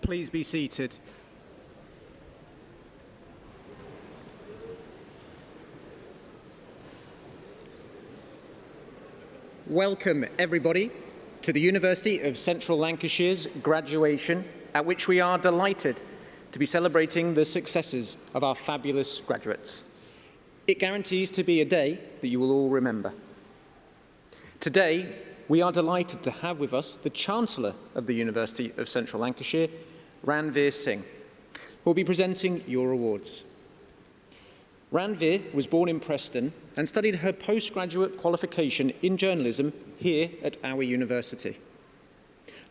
please be seated. Welcome, everybody, to the University of Central Lancashire's graduation, at which we are delighted to be celebrating the successes of our fabulous graduates. It guarantees to be a day that you will all remember. Today, we are delighted to have with us the Chancellor of the University of Central Lancashire, Ranveer Singh, who will be presenting your awards. Ranveer was born in Preston and studied her postgraduate qualification in journalism here at our university.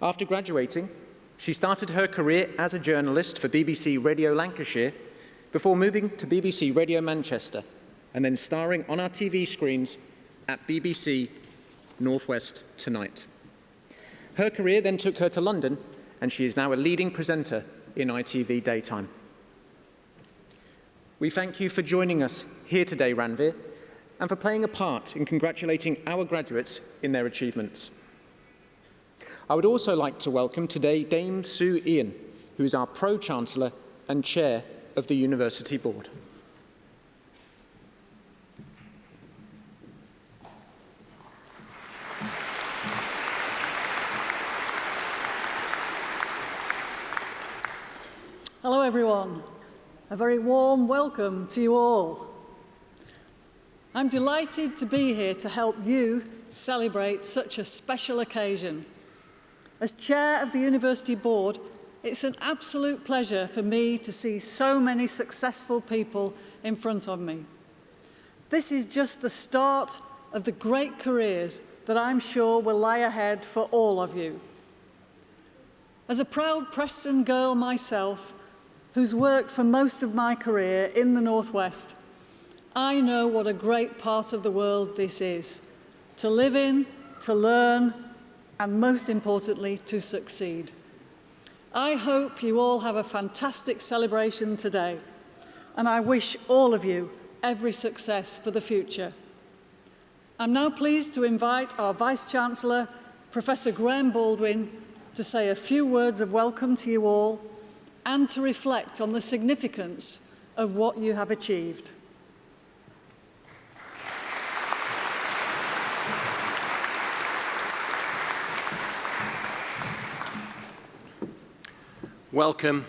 After graduating, she started her career as a journalist for BBC Radio Lancashire before moving to BBC Radio Manchester and then starring on our TV screens at BBC North West Tonight. Her career then took her to London, and she is now a leading presenter in ITV Daytime. We thank you for joining us here today, Ranveer, and for playing a part in congratulating our graduates in their achievements. I would also like to welcome today Dame Sue Ian, who is our Pro-Chancellor and Chair of the University Board. Hello everyone, a very warm welcome to you all. I'm delighted to be here to help you celebrate such a special occasion. As Chair of the University Board, it's an absolute pleasure for me to see so many successful people in front of me. This is just the start of the great careers that I'm sure will lie ahead for all of you. As a proud Preston girl myself, who's worked for most of my career in the Northwest, I know what a great part of the world this is, to live in, to learn, and most importantly, to succeed. I hope you all have a fantastic celebration today, and I wish all of you every success for the future. I'm now pleased to invite our Vice-Chancellor, Professor Graham Baldwin, to say a few words of welcome to you all and to reflect on the significance of what you have achieved. Welcome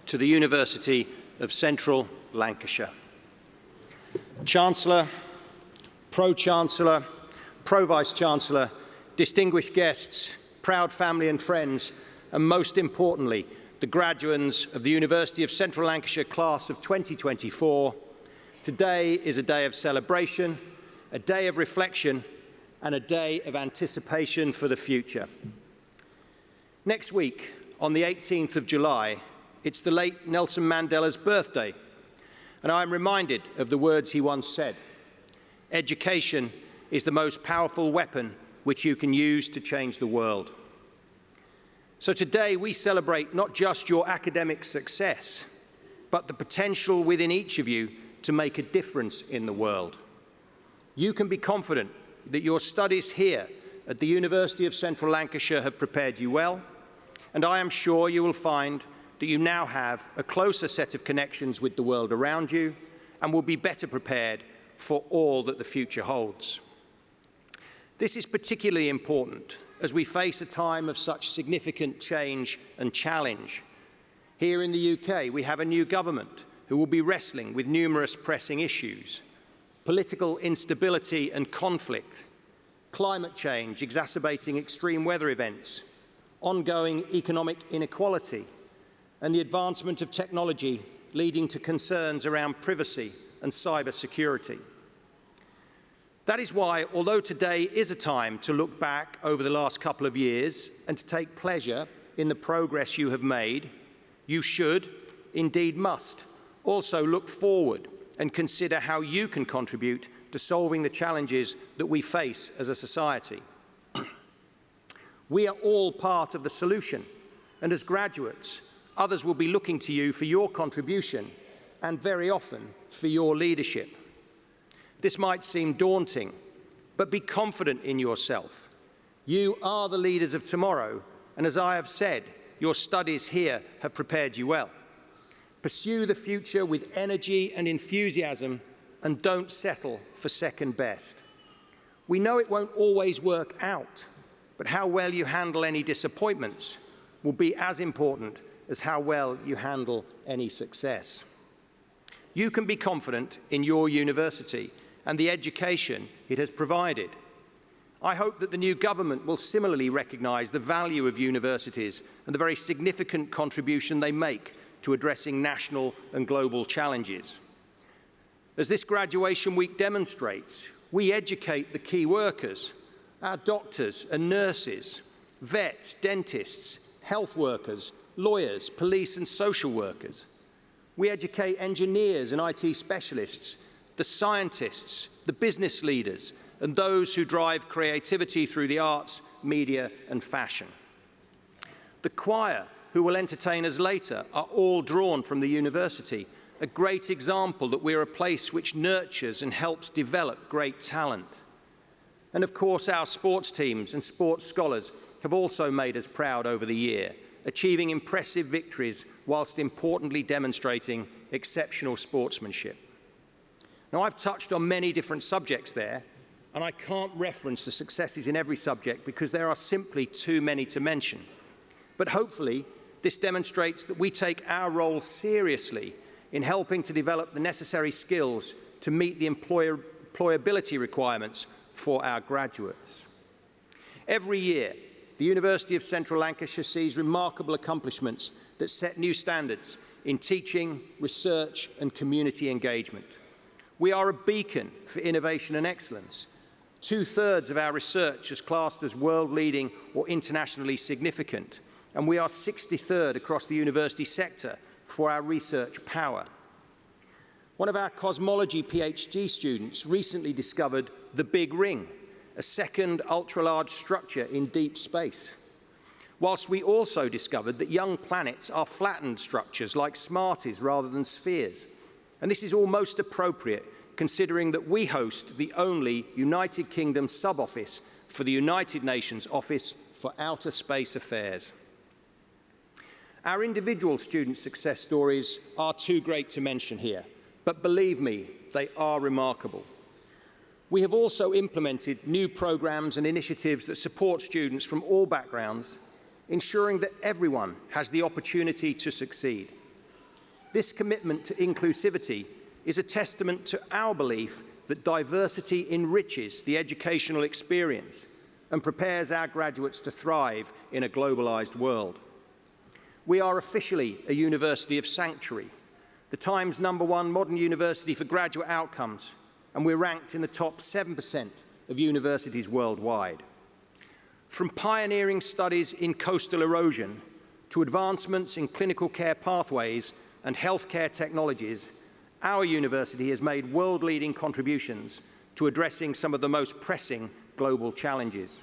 to the University of Central Lancashire. Chancellor, Pro-Chancellor, Pro-Vice-Chancellor, distinguished guests, proud family and friends, and most importantly, the graduates of the University of Central Lancashire class of 2024. Today is a day of celebration, a day of reflection, and a day of anticipation for the future. Next week, on the 18th of July, it's the late Nelson Mandela's birthday, and I am reminded of the words he once said: "Education is the most powerful weapon which you can use to change the world." So today we celebrate not just your academic success, but the potential within each of you to make a difference in the world. You can be confident that your studies here at the University of Central Lancashire have prepared you well, and I am sure you will find that you now have a closer set of connections with the world around you and will be better prepared for all that the future holds. This is particularly important as we face a time of such significant change and challenge. Here in the UK, we have a new government who will be wrestling with numerous pressing issues: political instability and conflict, climate change exacerbating extreme weather events, ongoing economic inequality, and the advancement of technology leading to concerns around privacy and cyber security. That is why, although today is a time to look back over the last couple of years and to take pleasure in the progress you have made, you should, indeed must, also look forward and consider how you can contribute to solving the challenges that we face as a society. We are all part of the solution, and as graduates, others will be looking to you for your contribution and very often for your leadership. This might seem daunting, but be confident in yourself. You are the leaders of tomorrow, and as I have said, your studies here have prepared you well. Pursue the future with energy and enthusiasm, and don't settle for second best. We know it won't always work out, but how well you handle any disappointments will be as important as how well you handle any success. You can be confident in your university and the education it has provided. I hope that the new government will similarly recognise the value of universities and the very significant contribution they make to addressing national and global challenges. As this graduation week demonstrates, we educate the key workers, our doctors and nurses, vets, dentists, health workers, lawyers, police and social workers. We educate engineers and IT specialists, the scientists, the business leaders, and those who drive creativity through the arts, media and fashion. The choir, who will entertain us later, are all drawn from the university, a great example that we're a place which nurtures and helps develop great talent. And of course, our sports teams and sports scholars have also made us proud over the year, achieving impressive victories whilst importantly demonstrating exceptional sportsmanship. Now, I've touched on many different subjects there, and I can't reference the successes in every subject because there are simply too many to mention. But hopefully, this demonstrates that we take our role seriously in helping to develop the necessary skills to meet the employability requirements for our graduates. Every year, the University of Central Lancashire sees remarkable accomplishments that set new standards in teaching, research and community engagement. We are a beacon for innovation and excellence. 2/3 of our research is classed as world-leading or internationally significant, and we are 63rd across the university sector for our research power. One of our cosmology PhD students recently discovered the Big Ring, a second ultra-large structure in deep space. Whilst we also discovered that young planets are flattened structures like Smarties rather than spheres. And this is almost appropriate considering that we host the only United Kingdom sub-office for the United Nations Office for Outer Space Affairs. Our individual student success stories are too great to mention here, but believe me, they are remarkable. We have also implemented new programs and initiatives that support students from all backgrounds, ensuring that everyone has the opportunity to succeed. This commitment to inclusivity is a testament to our belief that diversity enriches the educational experience and prepares our graduates to thrive in a globalized world. We are officially a university of sanctuary, the Times #1 modern university for graduate outcomes, and we're ranked in the top 7% of universities worldwide. From pioneering studies in coastal erosion to advancements in clinical care pathways and healthcare technologies, our university has made world-leading contributions to addressing some of the most pressing global challenges.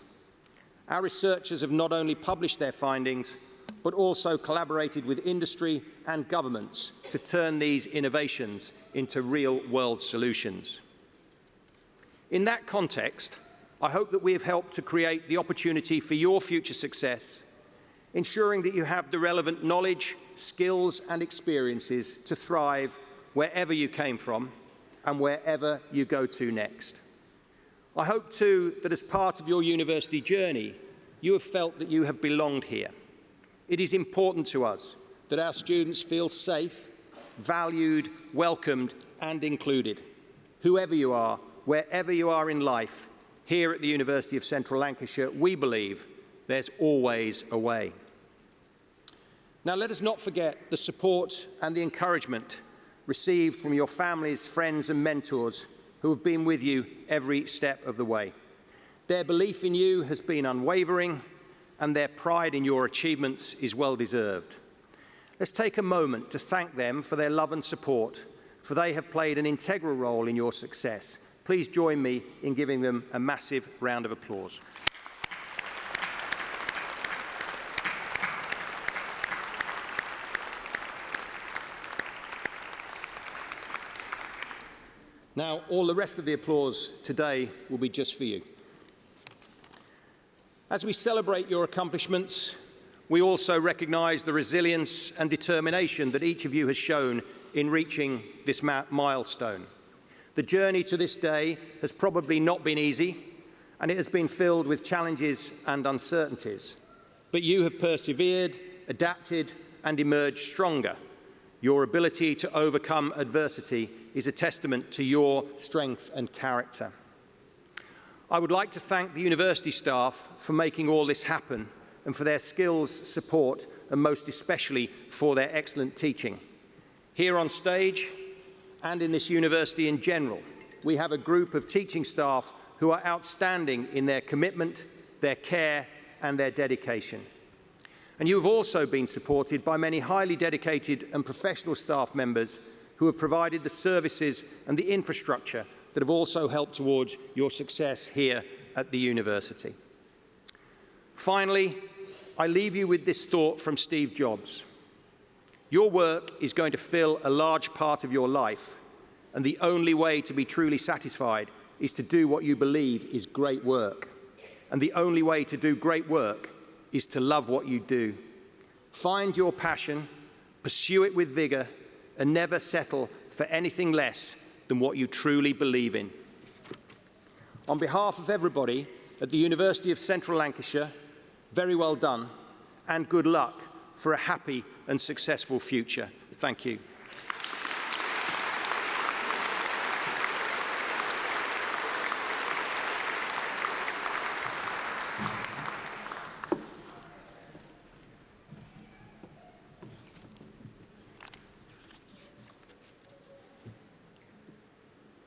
Our researchers have not only published their findings, but also collaborated with industry and governments to turn these innovations into real-world solutions. In that context, I hope that we have helped to create the opportunity for your future success, ensuring that you have the relevant knowledge, skills and experiences to thrive wherever you came from and wherever you go to next. I hope too that as part of your university journey, you have felt that you have belonged here. It is important to us that our students feel safe, valued, welcomed and included. Whoever you are, wherever you are in life, here at the University of Central Lancashire, we believe there's always a way. Now, let us not forget the support and the encouragement received from your families, friends and mentors who have been with you every step of the way. Their belief in you has been unwavering, and their pride in your achievements is well deserved. Let's take a moment to thank them for their love and support, for they have played an integral role in your success. Please join me in giving them a massive round of applause. Now, all the rest of the applause today will be just for you. As we celebrate your accomplishments, We also recognise the resilience and determination that each of you has shown in reaching this milestone. The journey to this day has probably not been easy, and it has been filled with challenges and uncertainties. But you have persevered, adapted, and emerged stronger. Your ability to overcome adversity is a testament to your strength and character. I would like to thank the university staff for making all this happen and for their skills, support, and most especially for their excellent teaching. Here on stage, and in this university in general, we have a group of teaching staff who are outstanding in their commitment, their care, and their dedication. And you have also been supported by many highly dedicated and professional staff members who have provided the services and the infrastructure that have also helped towards your success here at the university. Finally, I leave you with this thought from Steve Jobs. Your work is going to fill a large part of your life, and the only way to be truly satisfied is to do what you believe is great work. And the only way to do great work is to love what you do. Find your passion, pursue it with vigour, and never settle for anything less than what you truly believe in. On behalf of everybody at the University of Central Lancashire, very well done, and good luck for a happy and successful future. Thank you.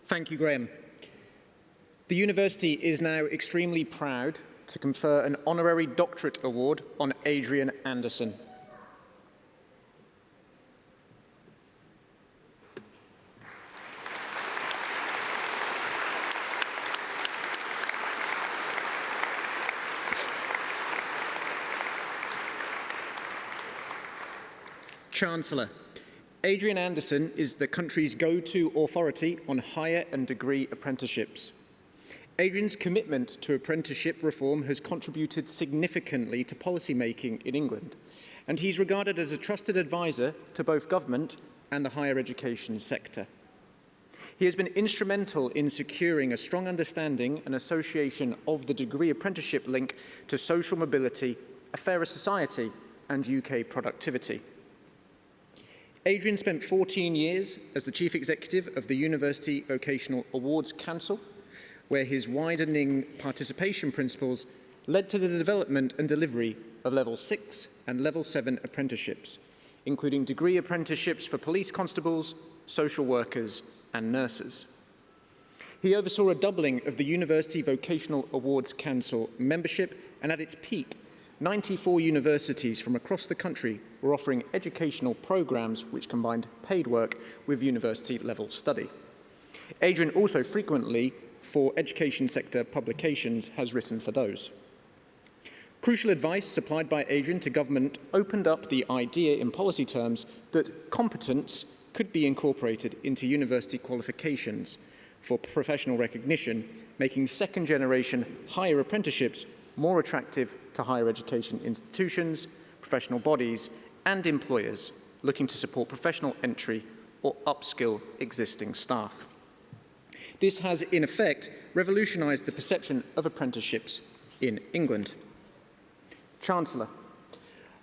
Thank you, Graham. The university is now extremely proud to confer an honorary doctorate award on Adrian Anderson. Chancellor, Adrian Anderson is the country's go-to authority on higher and degree apprenticeships. Adrian's commitment to apprenticeship reform has contributed significantly to policy making in England, and he's regarded as a trusted advisor to both government and the higher education sector. He has been instrumental in securing a strong understanding and association of the degree apprenticeship link to social mobility, a fairer society, and UK productivity. Adrian spent 14 years as the Chief Executive of the University Vocational Awards Council, where his widening participation principles led to the development and delivery of Level 6 and Level 7 apprenticeships, including degree apprenticeships for police constables, social workers, and nurses. He oversaw a doubling of the University Vocational Awards Council membership, and at its peak, 94 universities from across the country were offering educational programs which combined paid work with university-level study. Adrian also frequently, for education sector publications, has written for those. Crucial advice supplied by Adrian to government opened up the idea in policy terms that competence could be incorporated into university qualifications for professional recognition, making second-generation higher apprenticeships more attractive to higher education institutions, professional bodies, and employers looking to support professional entry or upskill existing staff. This has, in effect, revolutionised the perception of apprenticeships in England. Chancellor,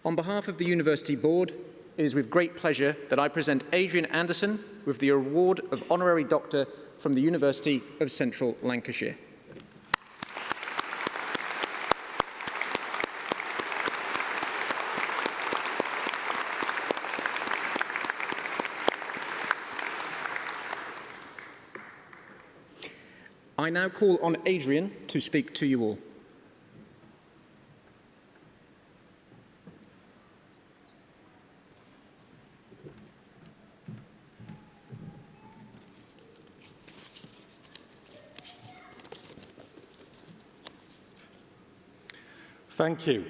on behalf of the University Board, it is with great pleasure that I present Adrian Anderson with the Award of Honorary Doctor from the University of Central Lancashire. I now call on Adrian to speak to you all. Thank you.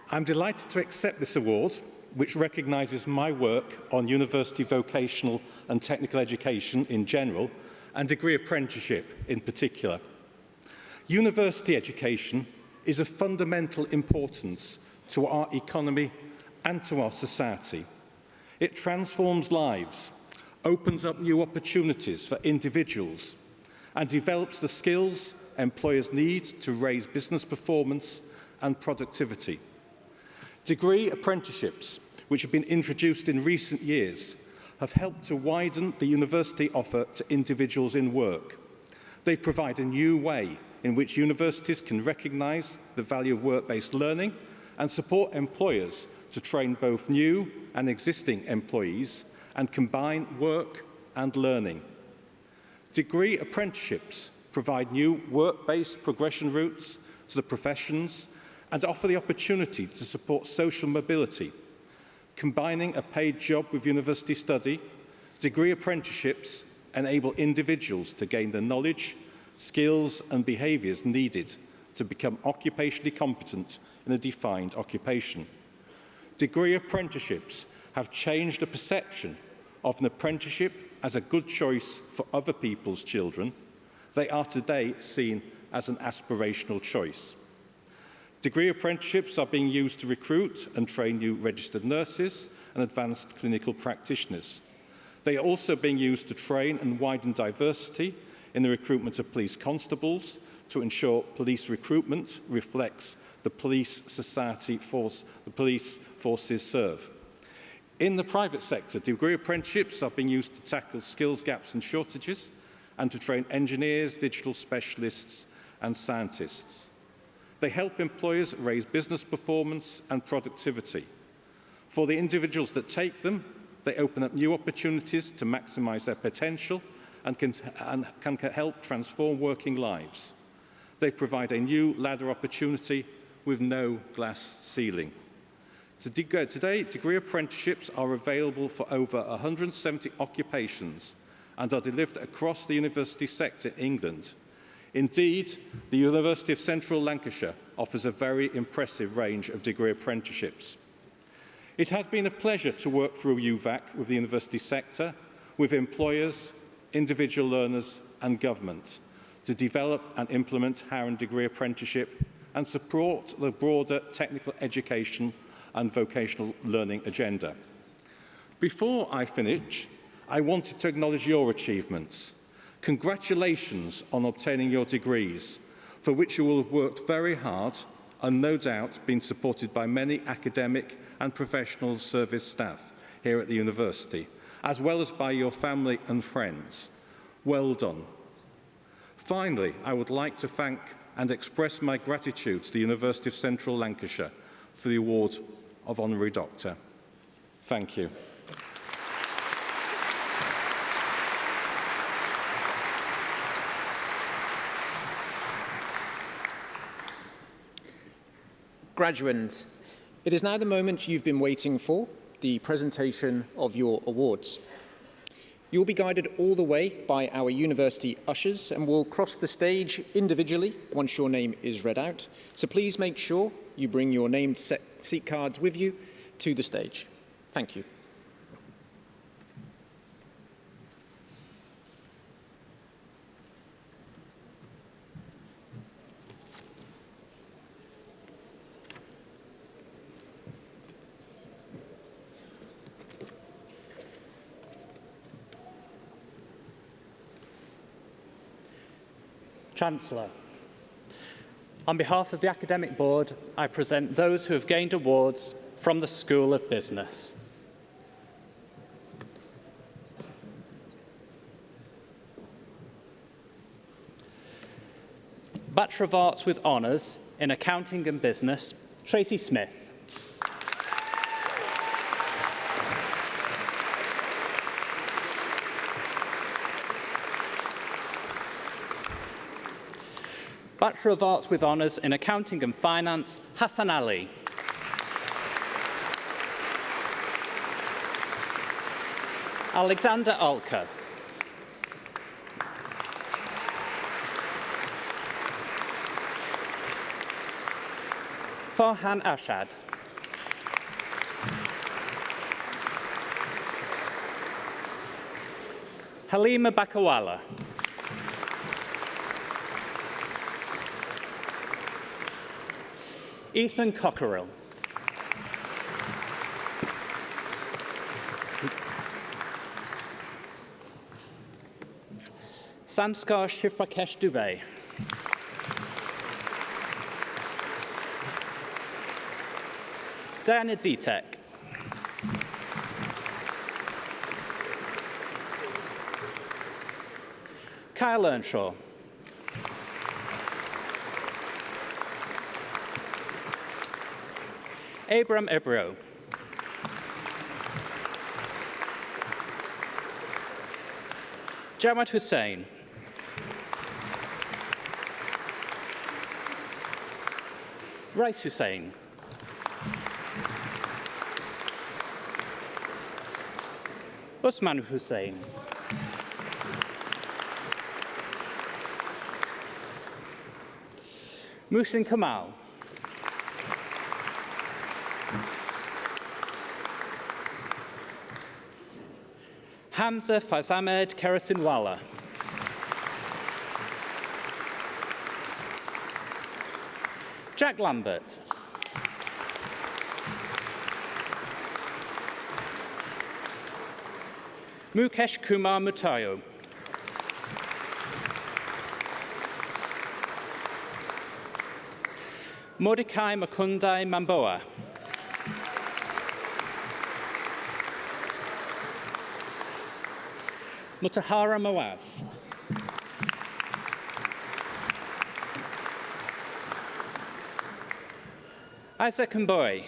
I'm delighted to accept this award, which recognises my work on university vocational and technical education in general, and degree apprenticeship in particular. University education is of fundamental importance to our economy and to our society. It transforms lives, opens up new opportunities for individuals, and develops the skills employers need to raise business performance and productivity. Degree apprenticeships, which have been introduced in recent years, have helped to widen the university offer to individuals in work. They provide a new way in which universities can recognise the value of work-based learning and support employers to train both new and existing employees and combine work and learning. Degree apprenticeships provide new work-based progression routes to the professions and offer the opportunity to support social mobility. Combining a paid job with university study, degree apprenticeships enable individuals to gain the knowledge, skills and behaviours needed to become occupationally competent in a defined occupation. Degree apprenticeships have changed the perception of an apprenticeship as a good choice for other people's children. They are today seen as an aspirational choice. Degree apprenticeships are being used to recruit and train new registered nurses and advanced clinical practitioners. They are also being used to train and widen diversity in the recruitment of police constables to ensure police recruitment reflects the police society force the police forces serve. In the private sector, degree apprenticeships are being used to tackle skills gaps and shortages and to train engineers, digital specialists and scientists. They help employers raise business performance and productivity. For the individuals that take them, they open up new opportunities to maximise their potential and can help transform working lives. They provide a new ladder opportunity with no glass ceiling. Today, degree apprenticeships are available for over 170 occupations and are delivered across the university sector in England. Indeed, the University of Central Lancashire offers a very impressive range of degree apprenticeships. It has been a pleasure to work through UVAC with the university sector, with employers, individual learners and government to develop and implement Harron Degree Apprenticeship and support the broader technical education and vocational learning agenda. Before I finish, I wanted to acknowledge your achievements. Congratulations on obtaining your degrees, for which you will have worked very hard and no doubt been supported by many academic and professional service staff here at the university, as well as by your family and friends. Well done. Finally, I would like to thank and express my gratitude to the University of Central Lancashire for the award of Honorary Doctor. Thank you. Graduands, it is now the moment you've been waiting for, the presentation of your awards. You'll be guided all the way by our university ushers and will cross the stage individually once your name is read out. So please make sure you bring your named seat cards with you to the stage. Thank you. Chancellor, on behalf of the Academic Board, I present those who have gained awards from the School of Business. Bachelor of Arts with Honours in Accounting and Business, Tracy Smith. Bachelor of Arts with Honours in Accounting and Finance, Hassan Ali. Alexander Alka. Farhan Ashad. Halima Bakawala. Ethan Cockerill. Sanskar Shivprakesh Dubey. Diana Zitek. Kyle Earnshaw. Abram Ebro. Jawad Hussain. Rice Hussain. Usman Hussain. Muhsin Kamal. Hamza Fazamed Kerasinwala. Jack Lambert. Mukesh Kumar Mutayo. Mordecai Makundai Mamboa. Mutahara Mawaz. Isaac Mboy.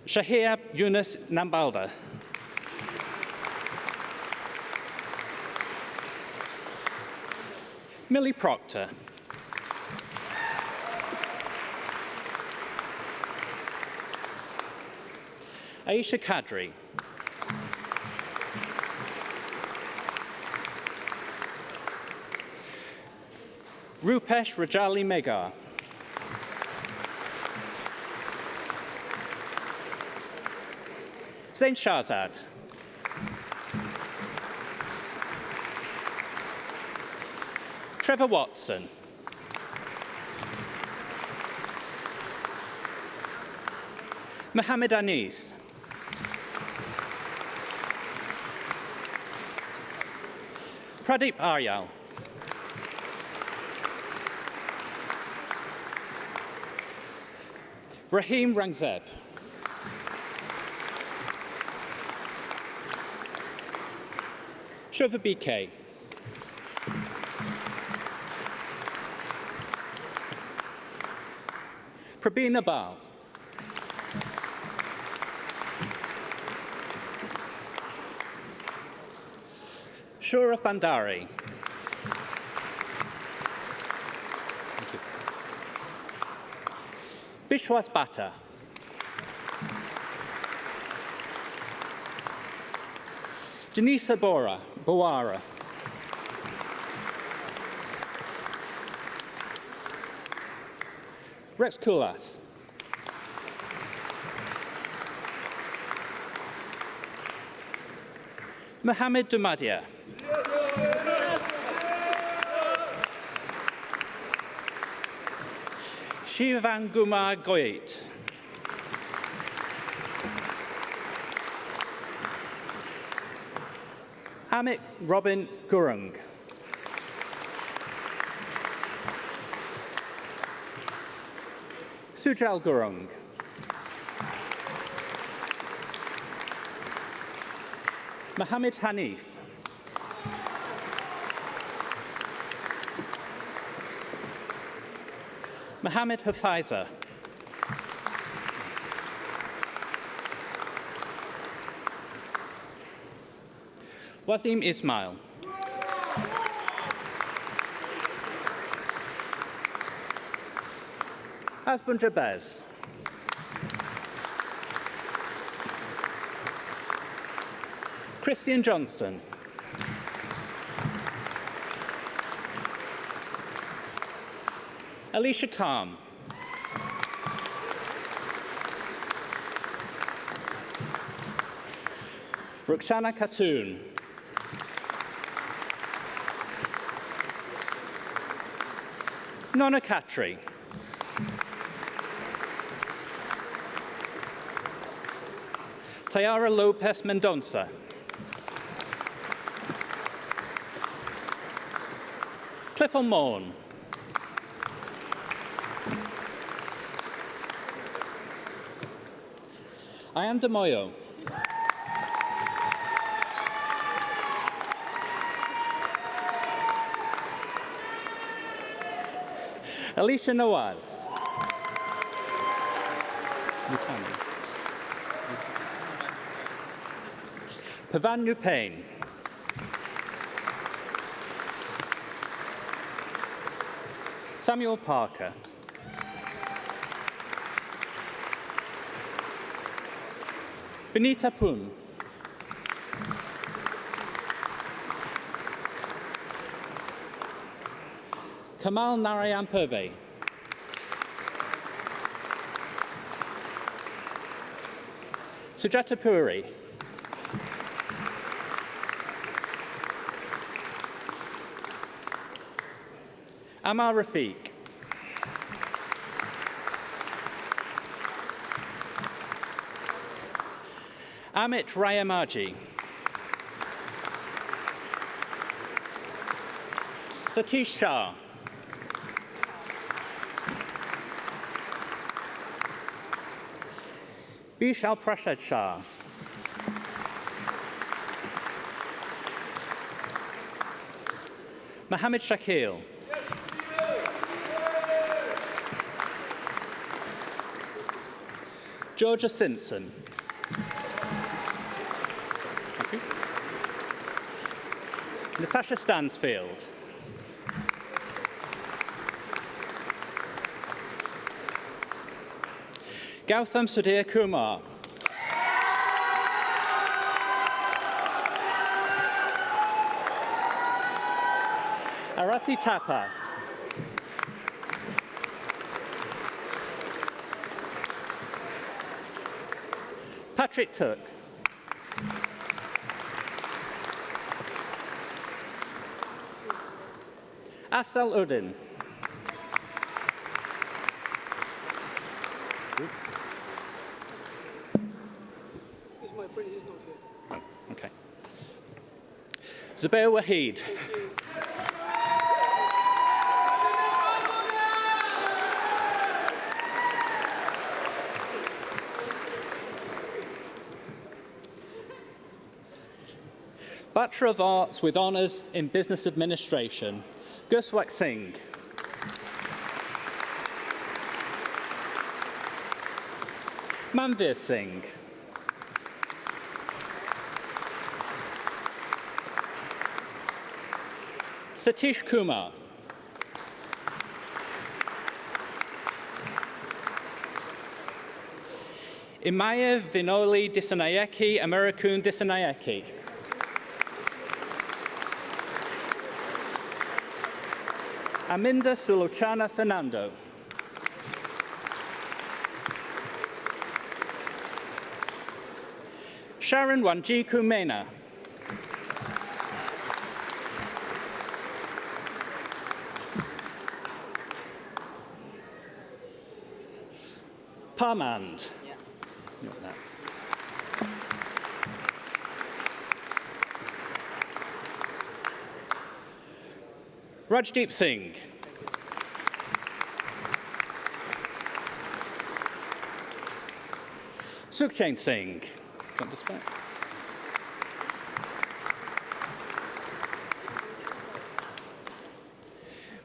Shahir Yunus Nambalda. Millie Proctor. Aisha Kadri. Rupesh Rajali Megar. Zain Shahzad. Trevor Watson. Mohammed Anis. Pradeep Aryal. Rahim Rangzeb. Shova BK. Prabeen Nabal. Shura Bandari. Bishwas Bhatta. Janisa Bawara. Rex Kulas. Mohammed Dumadia. Shivan Gumar Goyet. Amit Robin Gurung. Sujal Gurung. Mohammed Hanif. Mohammed Hafaiza. Wasim Ismail. Asbun Jabez. Christian Johnston. Alicia Khan. Rukhsana Khatun. Nona Khatri. Tayara Lopez Mendonça. Clifford Morn. Ian De Moyo. Alicia Nawaz. Pavan Nupain. Samuel Parker. Benita Pun. Kamal Narayan Purve. Sujata Puri. Amar Rafiq. Amit Rayamaji. Satish Shah. Bishal Prasad Shah. Mohammed Shakil. Georgia Simpson. Thank you. Natasha Stansfield. Gautam Sudhir Kumar. Arati Tapa. Patrick Took. Afzal Uddin. Okay. Zubair Waheed. Bachelor of Arts with Honours in Business Administration, Guswak Singh. Manvir Singh. Satish Kumar. Imaya Vinoli Disanayeki Amerikun Disanayeki. Aminda Sulochana Fernando. Sharon Wanjiku Mena. Parmand. Yeah. Rajdeep Singh. Sukhchain Singh.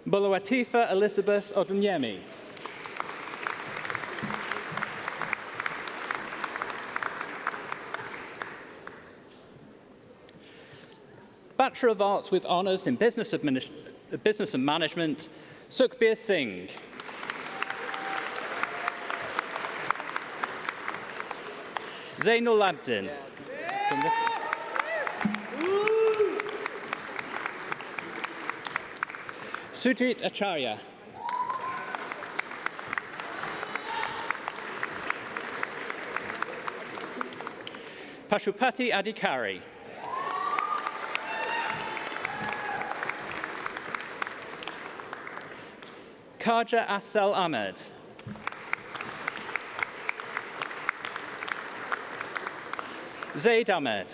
Bulawatifa Elizabeth Odunyemi. Bachelor of Arts with Honours in Business and Management, Sukhbir Singh. Zainul Abdin. Sujit Acharya. Pashupati Adhikari. Khaja Afzal Ahmed. Zaid Ahmed.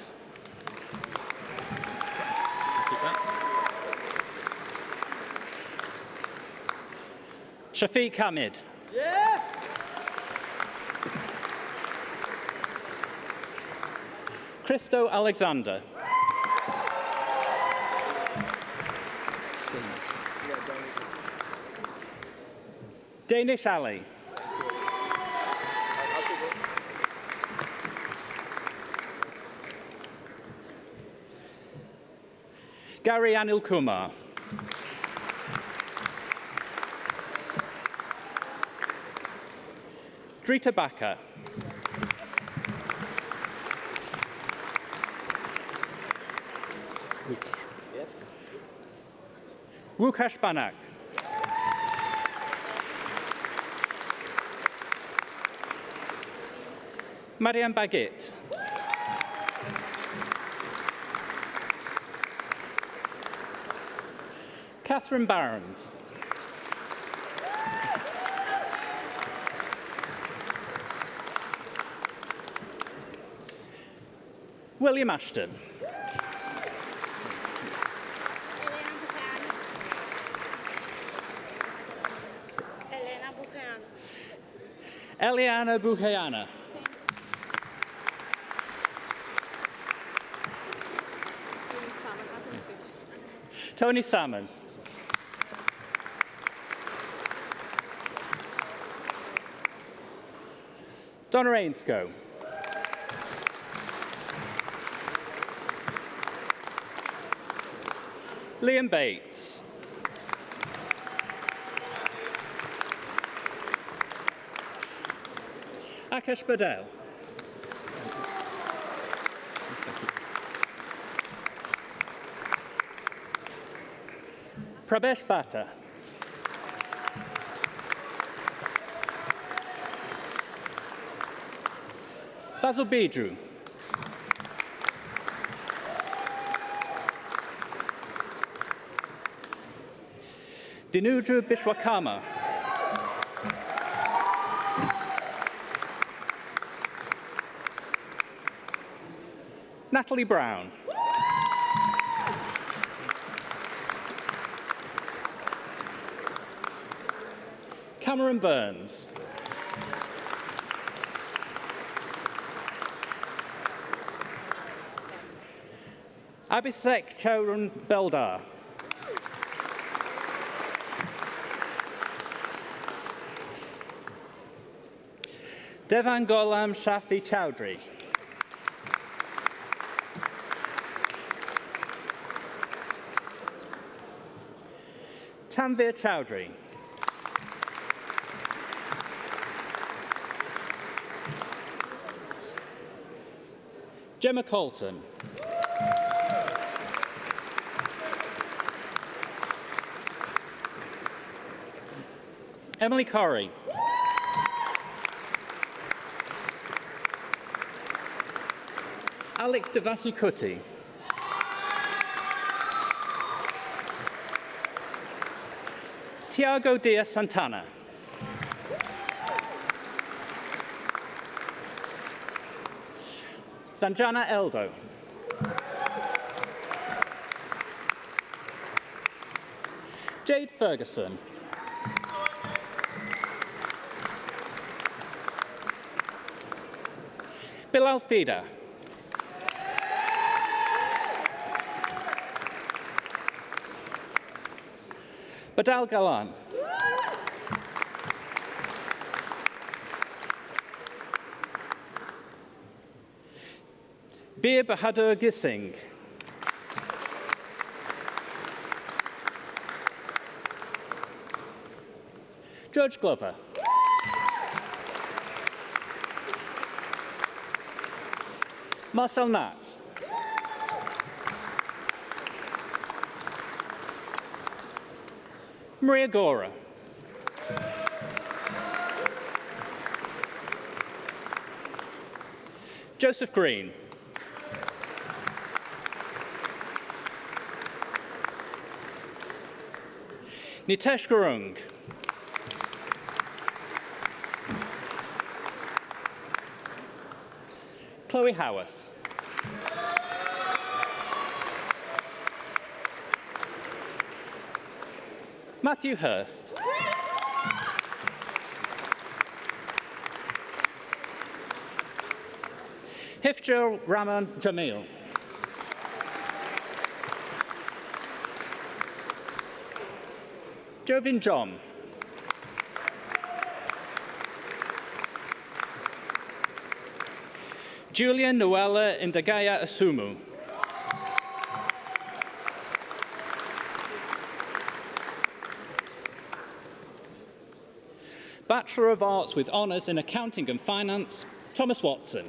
Shafiq Hamid. Christo Alexander. Danish Ali. Gary Anil Kumar. Drita Baka. Wukash Banak. Mariam Bagit. Catherine Barons. William Ashton. Eliana Buhayana. Tony Salmon. Donna Ainscoe. Liam Bates. Akash Badel. Prabesh Bhatta. Basil Bidru. Dinudru Bishwakama. Natalie Brown. Cameron Burns. Abhishek Chauran Beldar. Devan Gholam Shafi Chowdhury. Tanvir Chowdhury. Gemma Colton. Emily Corrie. Alex Devasi Kuti. Tiago Diaz Santana. Sanjana Eldo. Jade Ferguson. Bilal Fida. Badal Galan. Bir Bahadur Gising. George Glover. Marcel Nat. Maria Gora. Joseph Green. Nitesh Gurung. Chloe Howarth. Matthew Hurst. Hifjul Rahman Jamil. Jovin John. Julia Noella Indagaya Asumu. Bachelor of Arts with Honours in Accounting and Finance, Thomas Watson.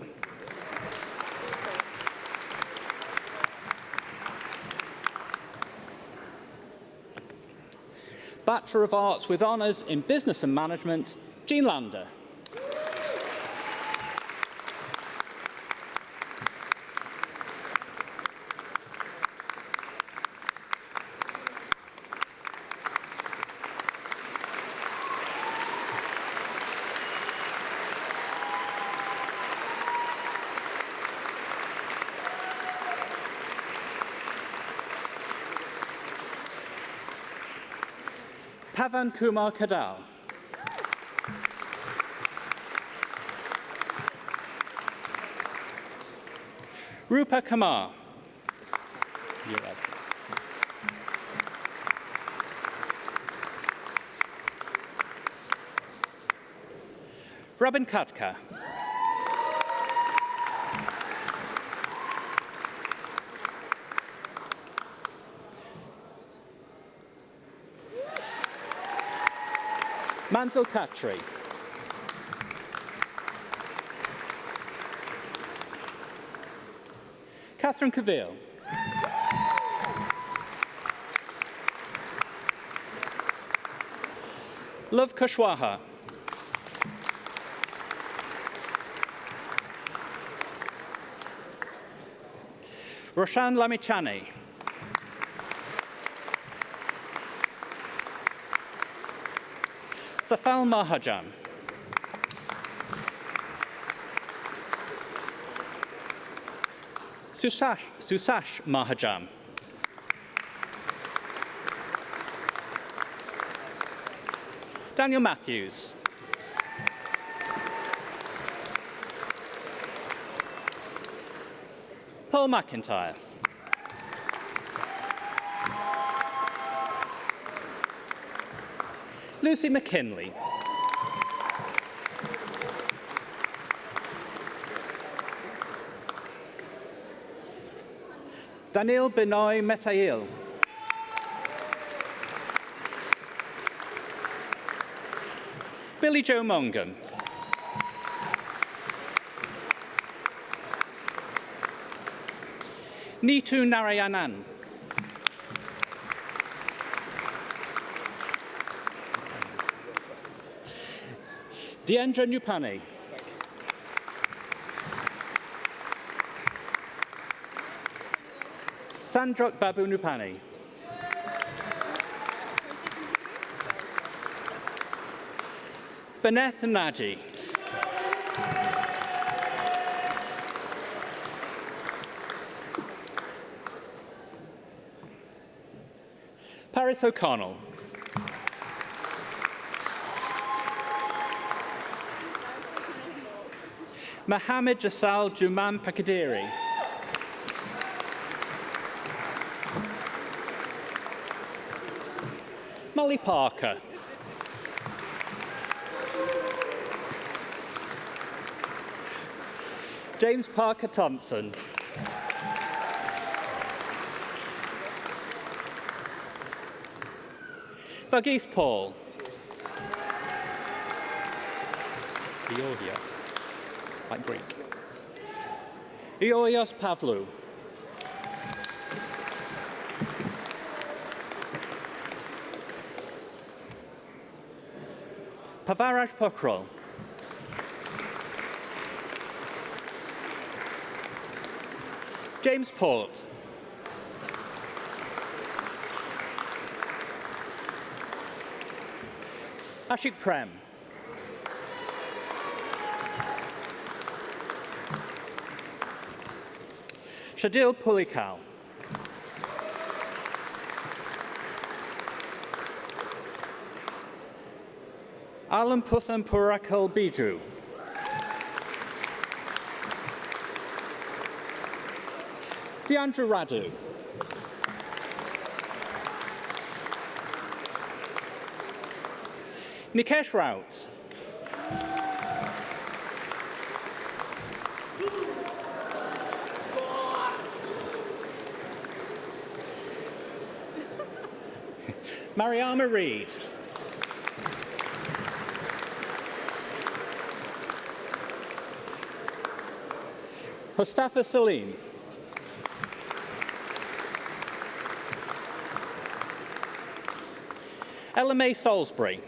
Bachelor of Arts with Honours in Business and Management, Jean Lander. Pavan Kumar Kadal. Rupa Kamar. Robin Katka. Manzil Khatri. Catherine Cavill. Love Kushwaha. Roshan Lamichani. Safal Mahajan. Susash Mahajan. Daniel Matthews. Paul McIntyre. Lucy McKinley. Daniel Benoit Metail. Billy Joe Mongan. Neetu Narayanan. Diendra Nupani. Sandruk Babu Nupani. Beneth Naji. Paris O'Connell. Mohammed Jasal Juman Pakadiri. Molly Parker. James Parker Thompson. Varghese Paul. Eordios, like Greek. Eordios Pavlou. Pavaraj Pokral. James Port. Ashik Prem. Shadil Pulikal. Alan Puthan Purakal Biju. Deandra Radu. Nikesh Raut. Mariama Reid. Mustafa Salim. Ella May Salisbury.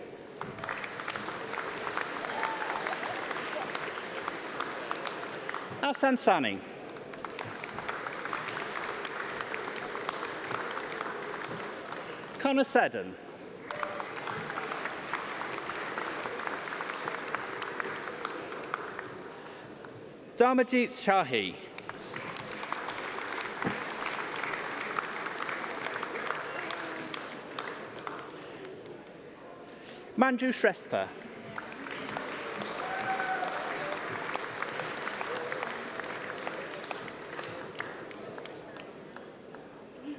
Hassan Sani. Connor Seddon. Dharmajit Shahi. Manju Shrestha.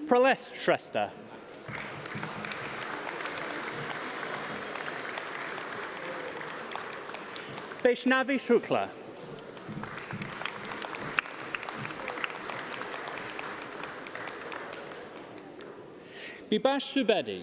Pralesh Shrestha. Vaishnavi Shukla. Bibash Subedi.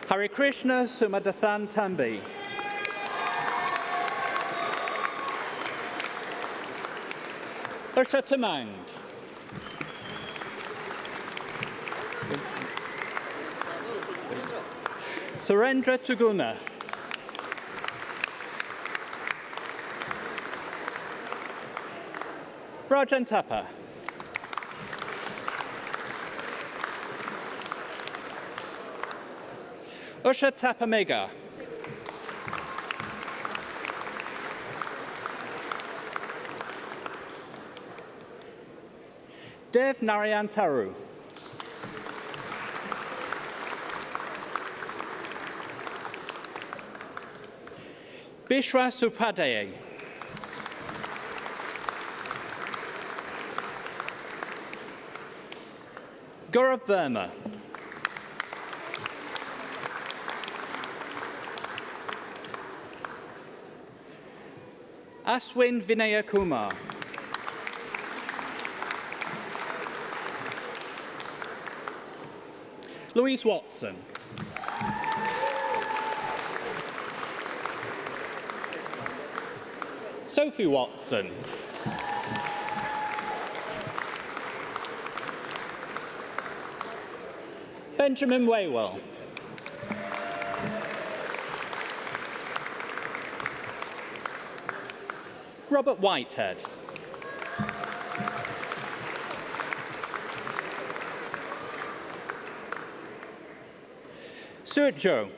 Hare Krishna Sumadathan Tambi. Ursha Tamang. Surendra Tuguna. Rajan Tapa. Usha Tapamega. Dev Narayan Taru. Bishwa Supadeye. Gaurav Verma. Aswin Vinaya Kumar. Louise Watson. Sophie Watson. Benjamin Waywell. Robert Whitehead. Stuart Joe.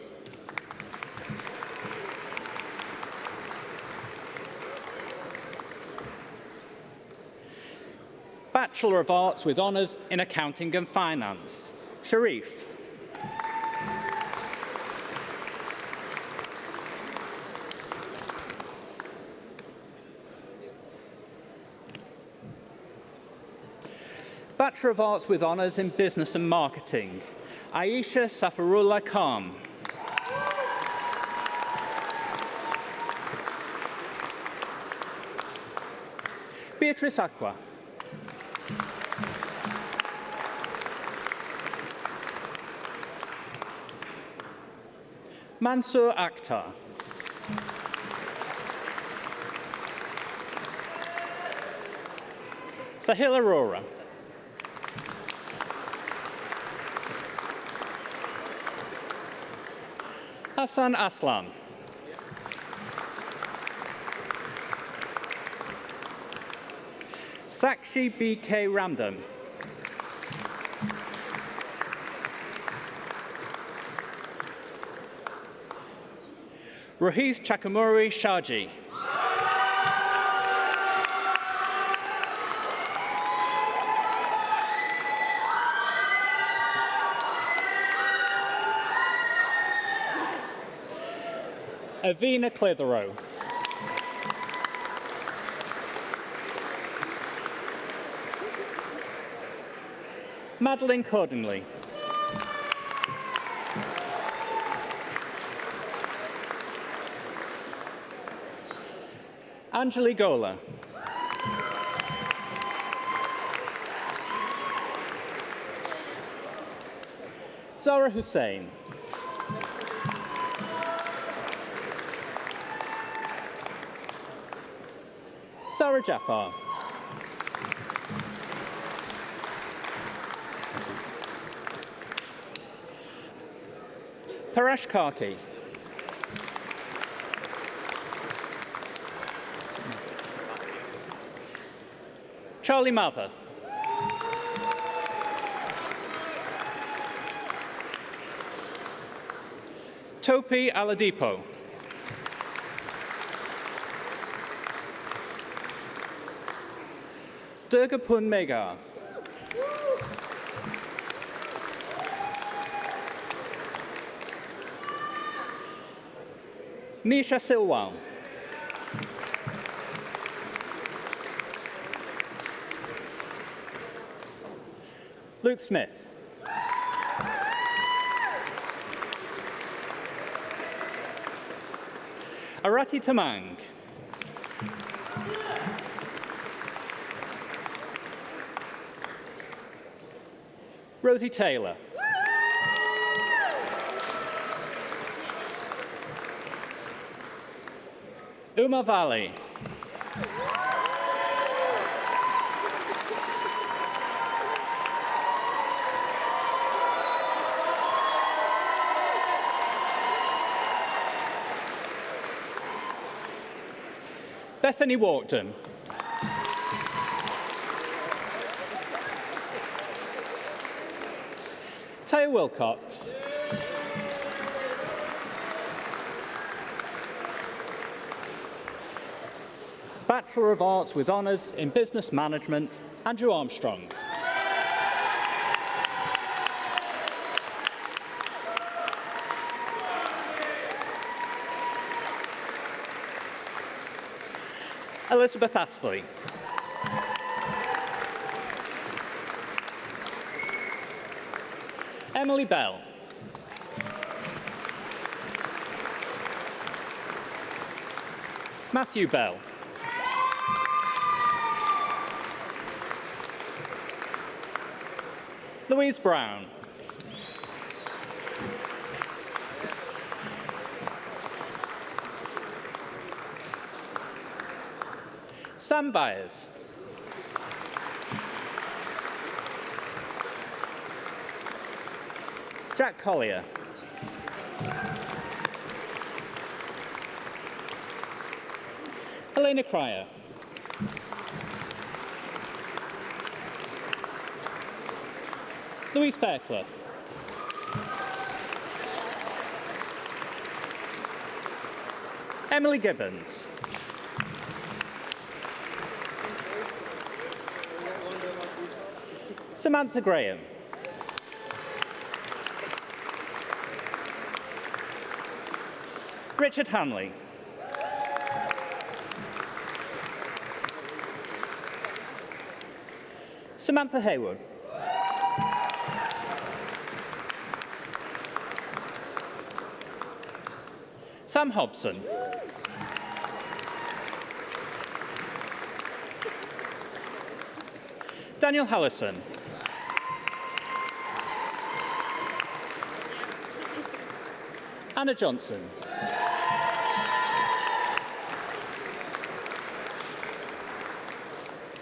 Bachelor of Arts with Honours in Accounting and Finance, Sharif. Bachelor of Arts with Honours in Business and Marketing, Aisha Safarullah Khan. Beatrice Aqua. Mansoor Akhtar. Sahil Arora. Hassan Aslam. Sakshi B.K. Ramdam. Rohith Chakamuri Shaji. Avina Clitheroe. Madeline Cordingley. Anjali Gola. Zara Hussain. Sarah Jaffar. Paresh Karki. Charlie Mather. Topi Aladipo. Durgapun Megar. Nisha Silwal. Luke Smith. Arati Tamang. Rosie Taylor. Uma Valley. Bethany Walkden. Taya Wilcox. Bachelor of Arts with Honours in Business Management, Andrew Armstrong. Elizabeth Astley. Emily Bell. Matthew Bell. Louise Brown. Sam Byers. Jack Collier. Helena Cryer. Louise Fairclough. Emily Gibbons. Samantha Graham. Richard Hanley. Samantha Hayward. Sam Hobson. Daniel Hallison. Anna Johnson.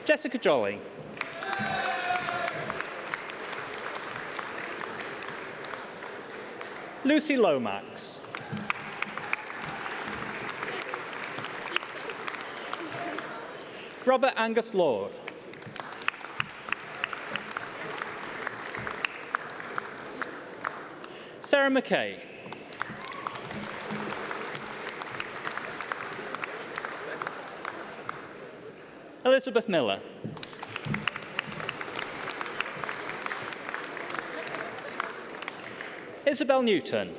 Jessica Jolly. Lucy Lomax. Robert Angus Lord. Sarah McKay. Elizabeth Miller. Isabel Newton.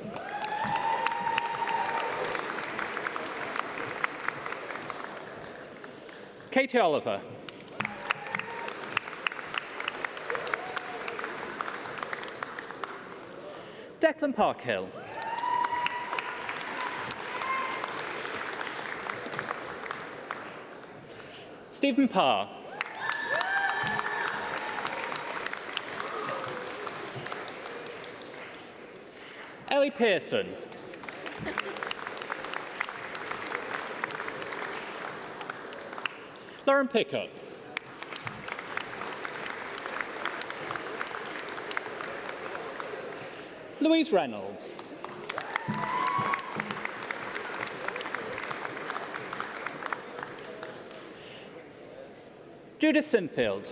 Katie Oliver. Declan Parkhill. Stephen Parr. Ellie Pearson. Lauren Pickup. Louise Reynolds. Judith Sinfield.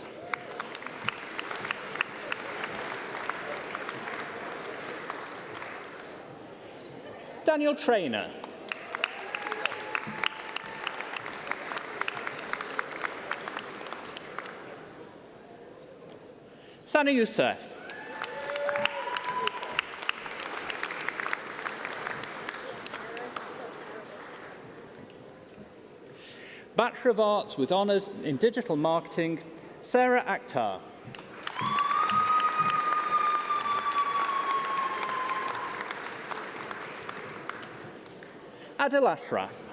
Daniel Traynor. Sana Youssef. Bachelor of Arts with Honours in Digital Marketing, Sarah Akhtar. Adil Ashraf.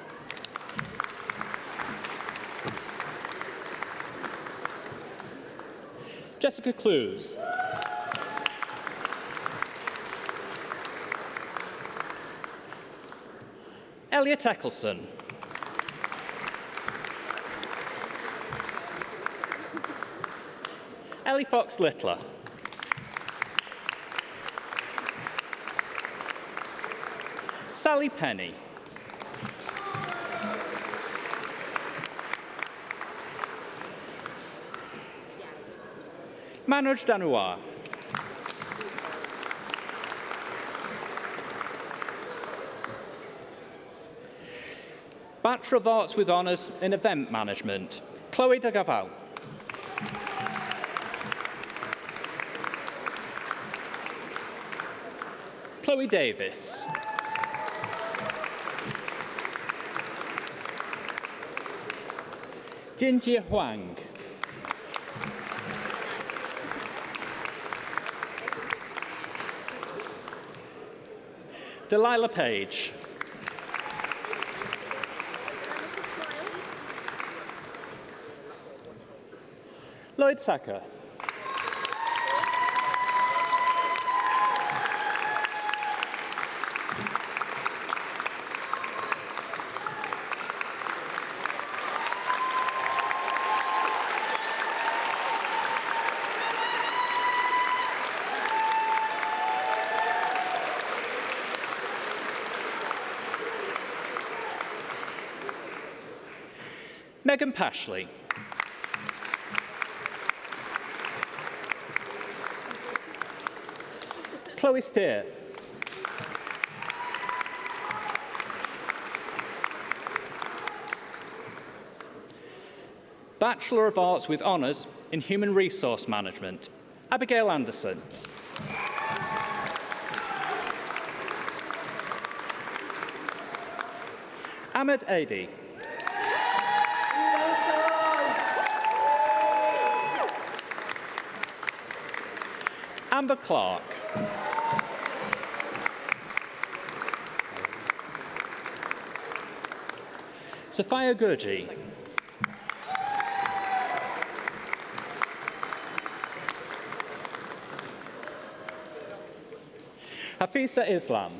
Jessica Clues. Elliot Eccleston. Ellie Fox Littler. Sally Penny. Manoj Danuar. Bachelor of Arts with Honours in Event Management, Chloe de Gaval. Chloe Davis. Jinjia Huang. Delilah Page. Lloyd Sacker. Megan Pashley. Chloe Steer. Bachelor of Arts with Honours in Human Resource Management, Abigail Anderson. Ahmed Adi. Amber Clark. Sophia Gurji. Hafisa Islam.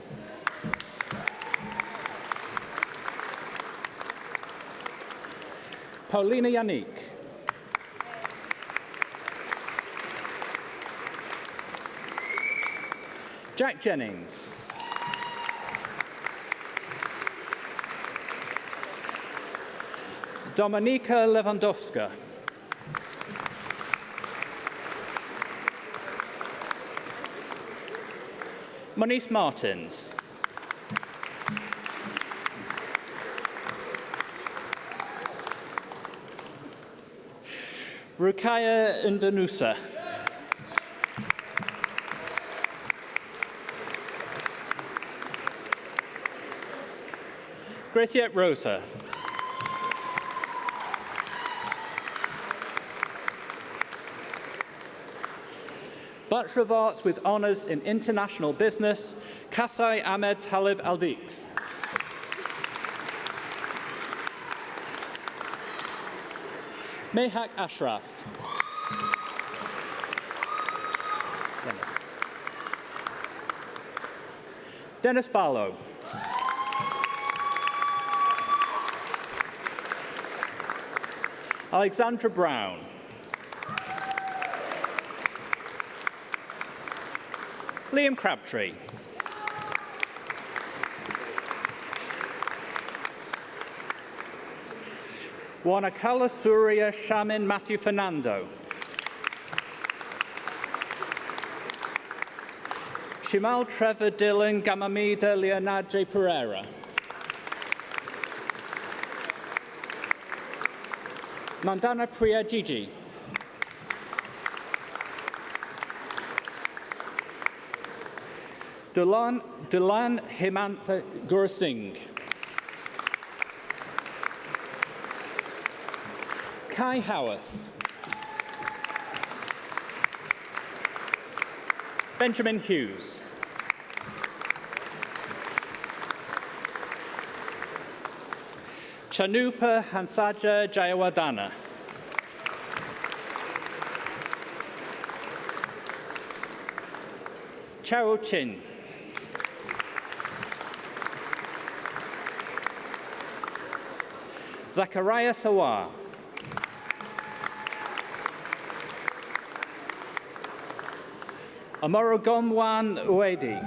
Paulina Yannick. Jack Jennings. Dominika Lewandowska. Monique Martins. Rukaya Indanusa. Graciette Rosa. Bachelor of Arts with Honours in International Business, Kasai Ahmed Talib Aldiks. Mehak Ashraf. Dennis Barlow. Alexandra Brown. Liam Crabtree. Wanakala Surya Shamin Matthew Fernando. Shimal Trevor Dillon Gamamida Leonard J. Pereira. Mandana Priya Gigi. Dulan Hemantha Gursingh. Kai Howarth. Benjamin Hughes. Chanupa Hansaja Jayawardana. Charo Chin. Zachariah Sawar. Amorogomwan Uedi.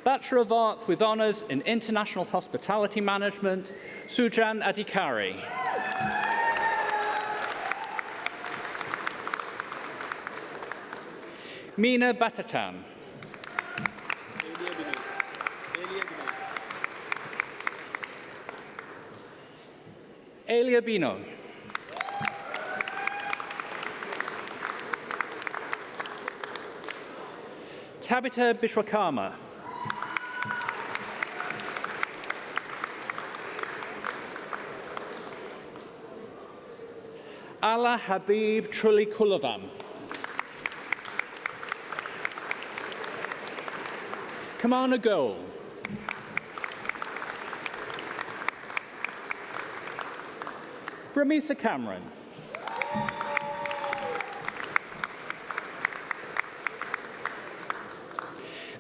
Bachelor of Arts with Honours in International Hospitality Management, Sujan Adhikari. Meena Batatan. Elia Bino. Tabitha Bishwakarma. Ala Habib Trulli Kulavam. Kamana Goal. Ramisa Cameron.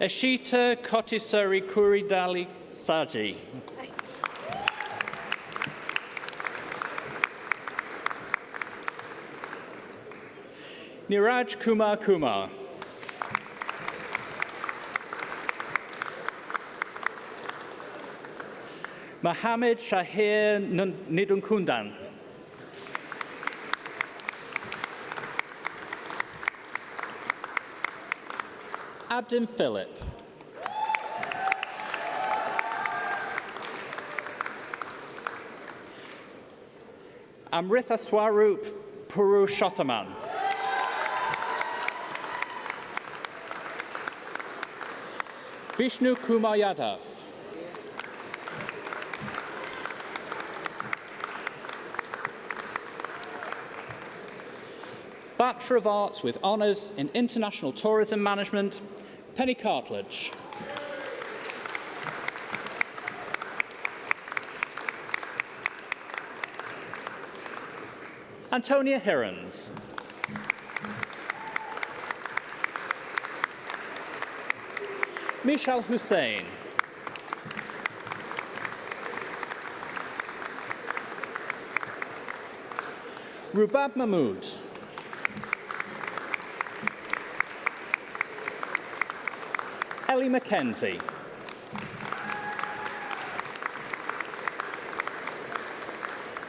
Eshita Kotisari Kuridali Saji. Niraj Kumar Kumar. Mohammed Shahir Nidunkundan. Abdin Philip. Amritha Swaroop Purushothaman. Vishnu Kumar Yadav. Bachelor of Arts with Honours in International Tourism Management, Penny Cartledge. Antonia Hirons. Michal Hussain. Rubab Mahmood. Ellie Mackenzie.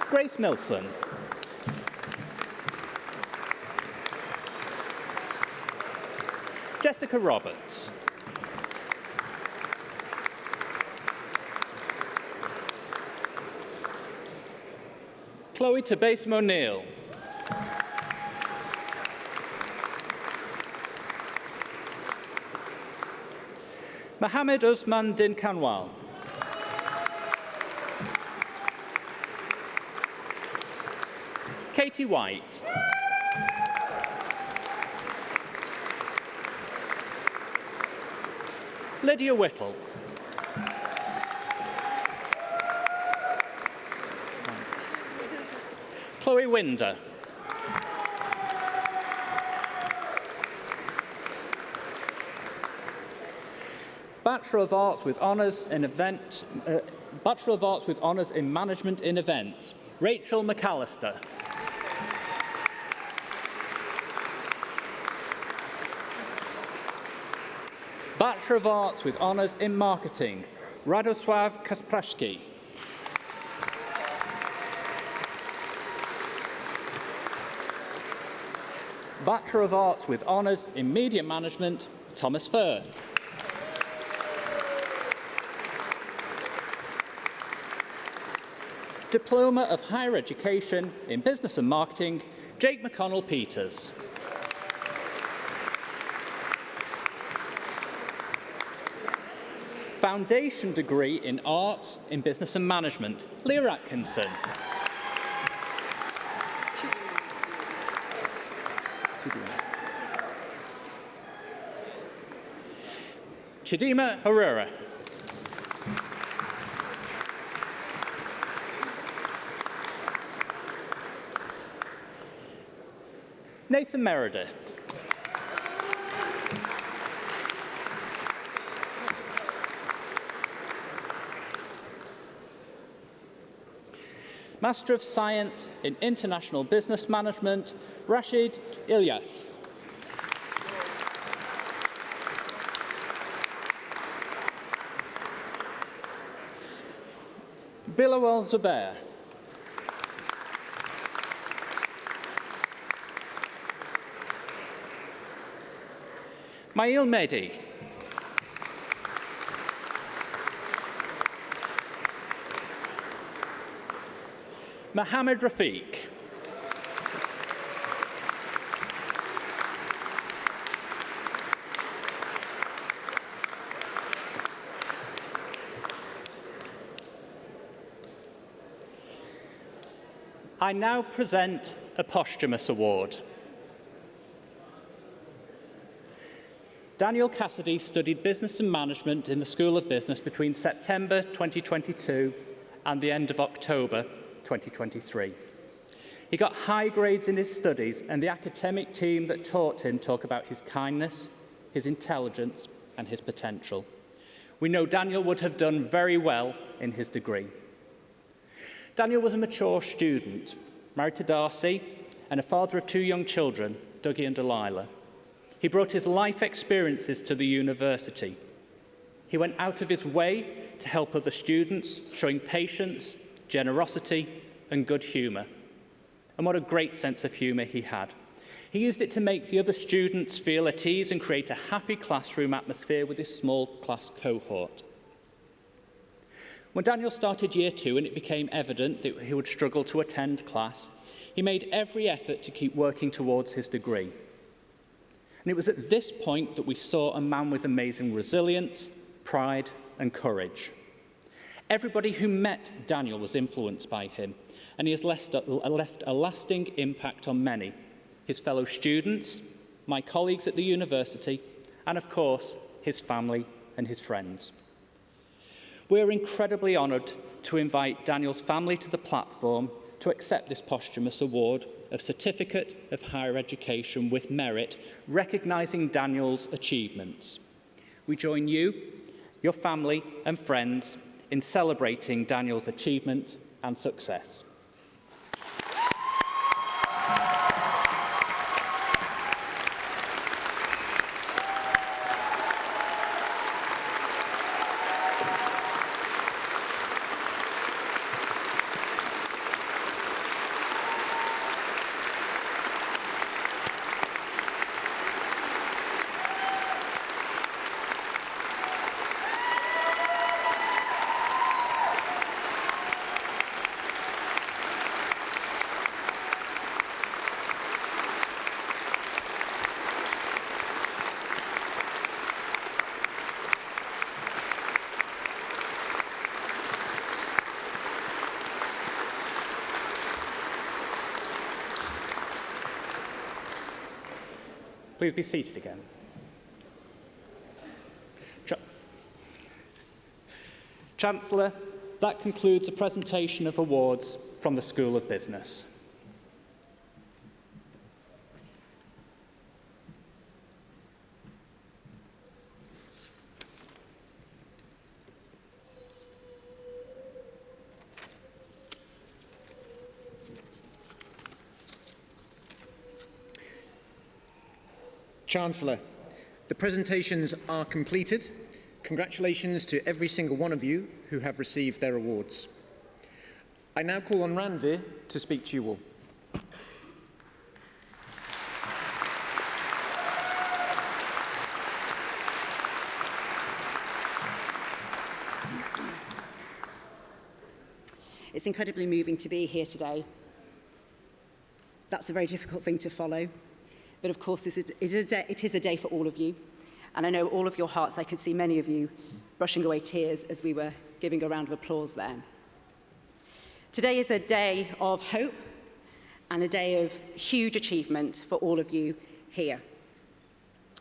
Grace Milson. Jessica Roberts. Chloe Tabasum O'Neill. Mohammed Usman Din Kanwal. Katie White. Lydia Whittle. Chloe Winder. Bachelor of Arts with Honours in Bachelor of Arts with Honours in Management in Events, Rachel McAllister. Bachelor of Arts with Honours in Marketing, Radosław Kaspraszki. Bachelor of Arts with Honours in Media Management, Thomas Firth. Diploma of Higher Education in Business and Marketing, Jake McConnell Peters. Foundation degree in Arts in Business and Management, Leah Atkinson. Chidima Herrera. Nathan Meredith. Master of Science in International Business Management, Rashid Ilyas. Bilawal Zubair. Mail Mehdi. Mohammed Rafiq. I now present a posthumous award. Daniel Cassidy studied business and management in the School of Business between September 2022 and the end of October 2023. He got high grades in his studies, and the academic team that taught him talk about his kindness, his intelligence, and his potential. We know Daniel would have done very well in his degree. Daniel was a mature student, married to Darcy, and a father of 2 young children, Dougie and Delilah. He brought his life experiences to the university. He went out of his way to help other students, showing patience, generosity, and good humour. And what a great sense of humour he had. He used it to make the other students feel at ease and create a happy classroom atmosphere with his small class cohort. When Daniel started year 2 and it became evident that he would struggle to attend class, he made every effort to keep working towards his degree. And it was at this point that we saw a man with amazing resilience, pride, and courage. Everybody who met Daniel was influenced by him, and he has left a lasting impact on many, his fellow students, my colleagues at the university, and of course, his family and his friends. We're incredibly honoured to invite Daniel's family to the platform to accept this posthumous award of Certificate of Higher Education with Merit, recognising Daniel's achievements. We join you, your family and friends in celebrating Daniel's achievement and success. Please be seated again. Chancellor, that concludes the presentation of awards from the School of Business. Chancellor, the presentations are completed. Congratulations to every single one of you who have received their awards. I now call on Ranveer to speak to you all. It's incredibly moving to be here today. That's a very difficult thing to follow. But of course, it is a day for all of you. And I know all of your hearts, I could see many of you brushing away tears as we were giving a round of applause there. Today is a day of hope and a day of huge achievement for all of you here.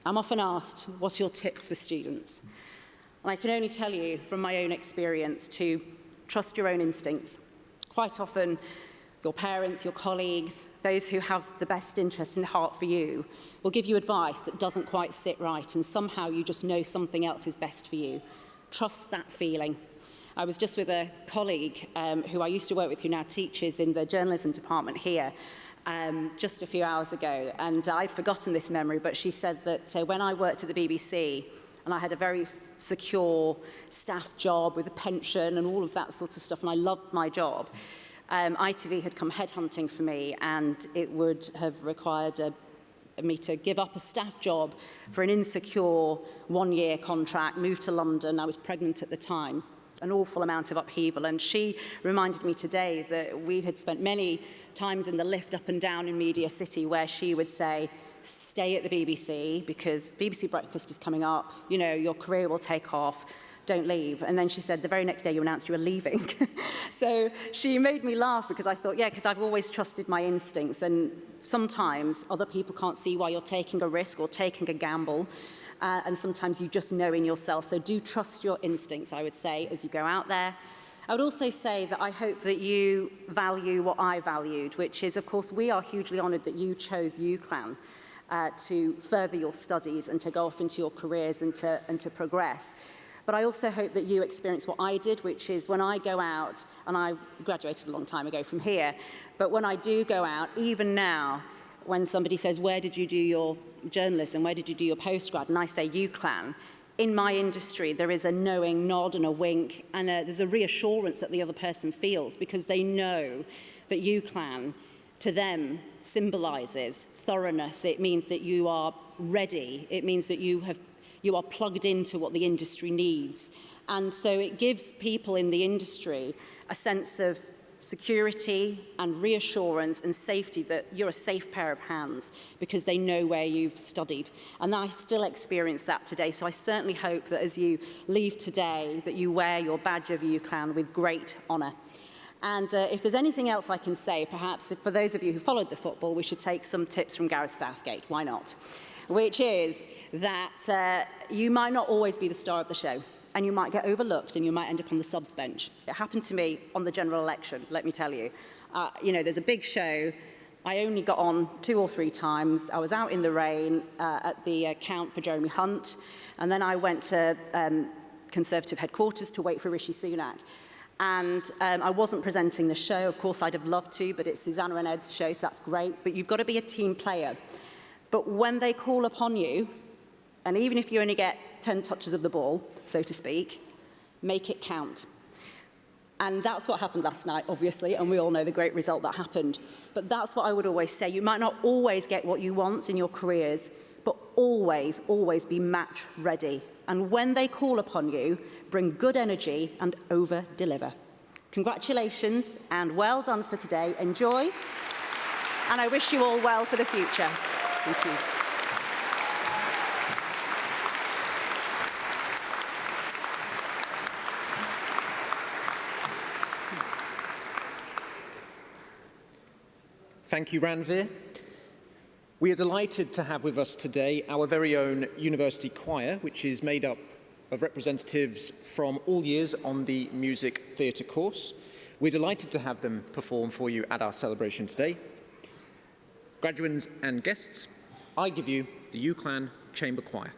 I'm often asked, what's your tips for students? And I can only tell you from my own experience to trust your own instincts. Quite often, your parents, your colleagues, those who have the best interest in heart for you will give you advice that doesn't quite sit right, and somehow you just know something else is best for you. Trust that feeling. I was just with a colleague who I used to work with, who now teaches in the journalism department here, just a few hours ago, and I'd forgotten this memory, but she said that when I worked at the BBC and I had a very secure staff job with a pension and all of that sort of stuff, and I loved my job, ITV had come headhunting for me, and it would have required me to give up a staff job for an insecure one-year contract, move to London. I was pregnant at the time, an awful amount of upheaval. And she reminded me today that we had spent many times in the lift up and down in Media City where she would say, stay at the BBC because BBC Breakfast is coming up, you know, your career will take off. Don't leave. And then she said, the very next day you announced you were leaving. So she made me laugh because I thought, yeah, because I've always trusted my instincts, and sometimes other people can't see why you're taking a risk or taking a gamble, and sometimes you just know in yourself. So do trust your instincts, I would say, as you go out there. I would also say that I hope that you value what I valued, which is, of course, we are hugely honoured that you chose UCLan to further your studies and to go off into your careers and to progress. But I also hope that you experience what I did, which is when I go out, and I graduated a long time ago from here, but when I do go out, even now, when somebody says, where did you do your journalism, where did you do your postgrad, and I say UCLan, in my industry there is a knowing nod and a wink, and there's a reassurance that the other person feels because they know that UCLan, to them, symbolises thoroughness. It means that you are ready. It means that you are plugged into what the industry needs. And so it gives people in the industry a sense of security and reassurance and safety that you're a safe pair of hands because they know where you've studied. And I still experience that today. So I certainly hope that as you leave today, that you wear your badge of UCLan with great honour. And if there's anything else I can say, perhaps for those of you who followed the football, we should take some tips from Gareth Southgate. Why not? Which is that you might not always be the star of the show, and you might get overlooked and you might end up on the subs bench. It happened to me on the general election, let me tell you. You know, there's a big show. I only got on 2 or 3 times. I was out in the rain at the count for Jeremy Hunt, and then I went to Conservative headquarters to wait for Rishi Sunak. And I wasn't presenting the show. Of course, I'd have loved to, but it's Susanna and Ed's show, so that's great. But you've got to be a team player. But when they call upon you, and even if you only get 10 touches of the ball, so to speak, make it count. And that's what happened last night, obviously, and we all know the great result that happened. But that's what I would always say. You might not always get what you want in your careers, but always, always be match ready. And when they call upon you, bring good energy and over-deliver. Congratulations and well done for today. Enjoy. And I wish you all well for the future. Thank you. Thank you, Ranveer. We are delighted to have with us today our very own university choir, which is made up of representatives from all years on the music theatre course. We're delighted to have them perform for you at our celebration today. Graduands and guests, I give you the UCLan Chamber Choir.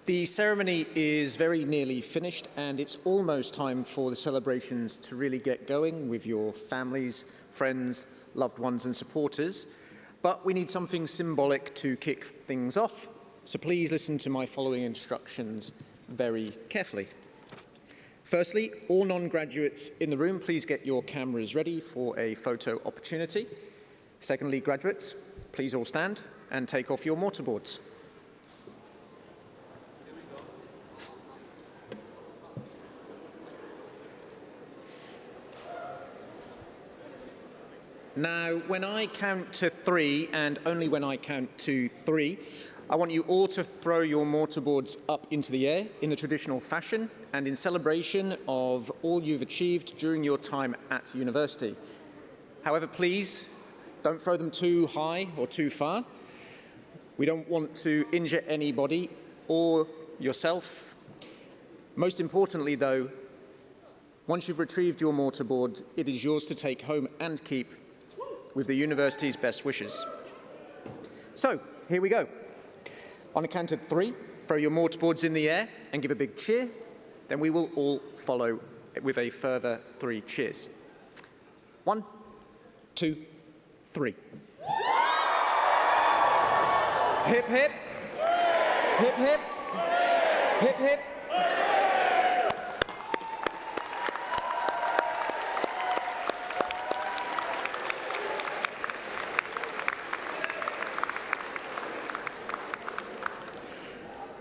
The ceremony is very nearly finished, and it's almost time for the celebrations to really get going with your families, friends, loved ones and supporters. But we need something symbolic to kick things off, so please listen to my following instructions very carefully. Firstly, all non-graduates in the room, please get your cameras ready for a photo opportunity. Secondly, graduates, please all stand and take off your mortarboards. Now, when I count to 3, and only when I count to 3, I want you all to throw your mortarboards up into the air in the traditional fashion and in celebration of all you've achieved during your time at university. However, please don't throw them too high or too far. We don't want to injure anybody or yourself. Most importantly, though, once you've retrieved your mortarboard, it is yours to take home and keep with the university's best wishes. So, here we go. On a count of 3, throw your mortarboards in the air and give a big cheer. Then we will all follow with a further 3 cheers. 1, 2, 3. Hip, hip. Hip, hip. Hip, hip.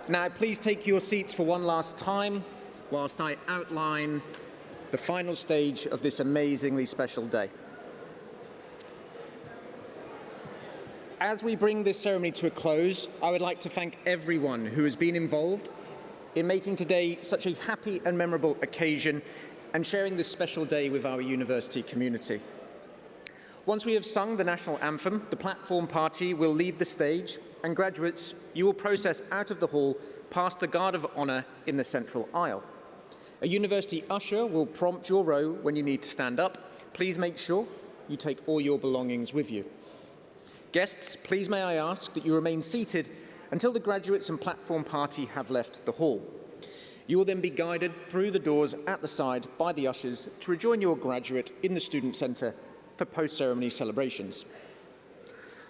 Now, please take your seats for one last time whilst I outline the final stage of this amazingly special day. As we bring this ceremony to a close, I would like to thank everyone who has been involved in making today such a happy and memorable occasion and sharing this special day with our university community. Once we have sung the national anthem, the platform party will leave the stage, and graduates, you will process out of the hall past a guard of honour in the central aisle. A university usher will prompt your row when you need to stand up. Please make sure you take all your belongings with you. Guests, please may I ask that you remain seated until the graduates and platform party have left the hall. You will then be guided through the doors at the side by the ushers to rejoin your graduate in the Student Centre for post-ceremony celebrations.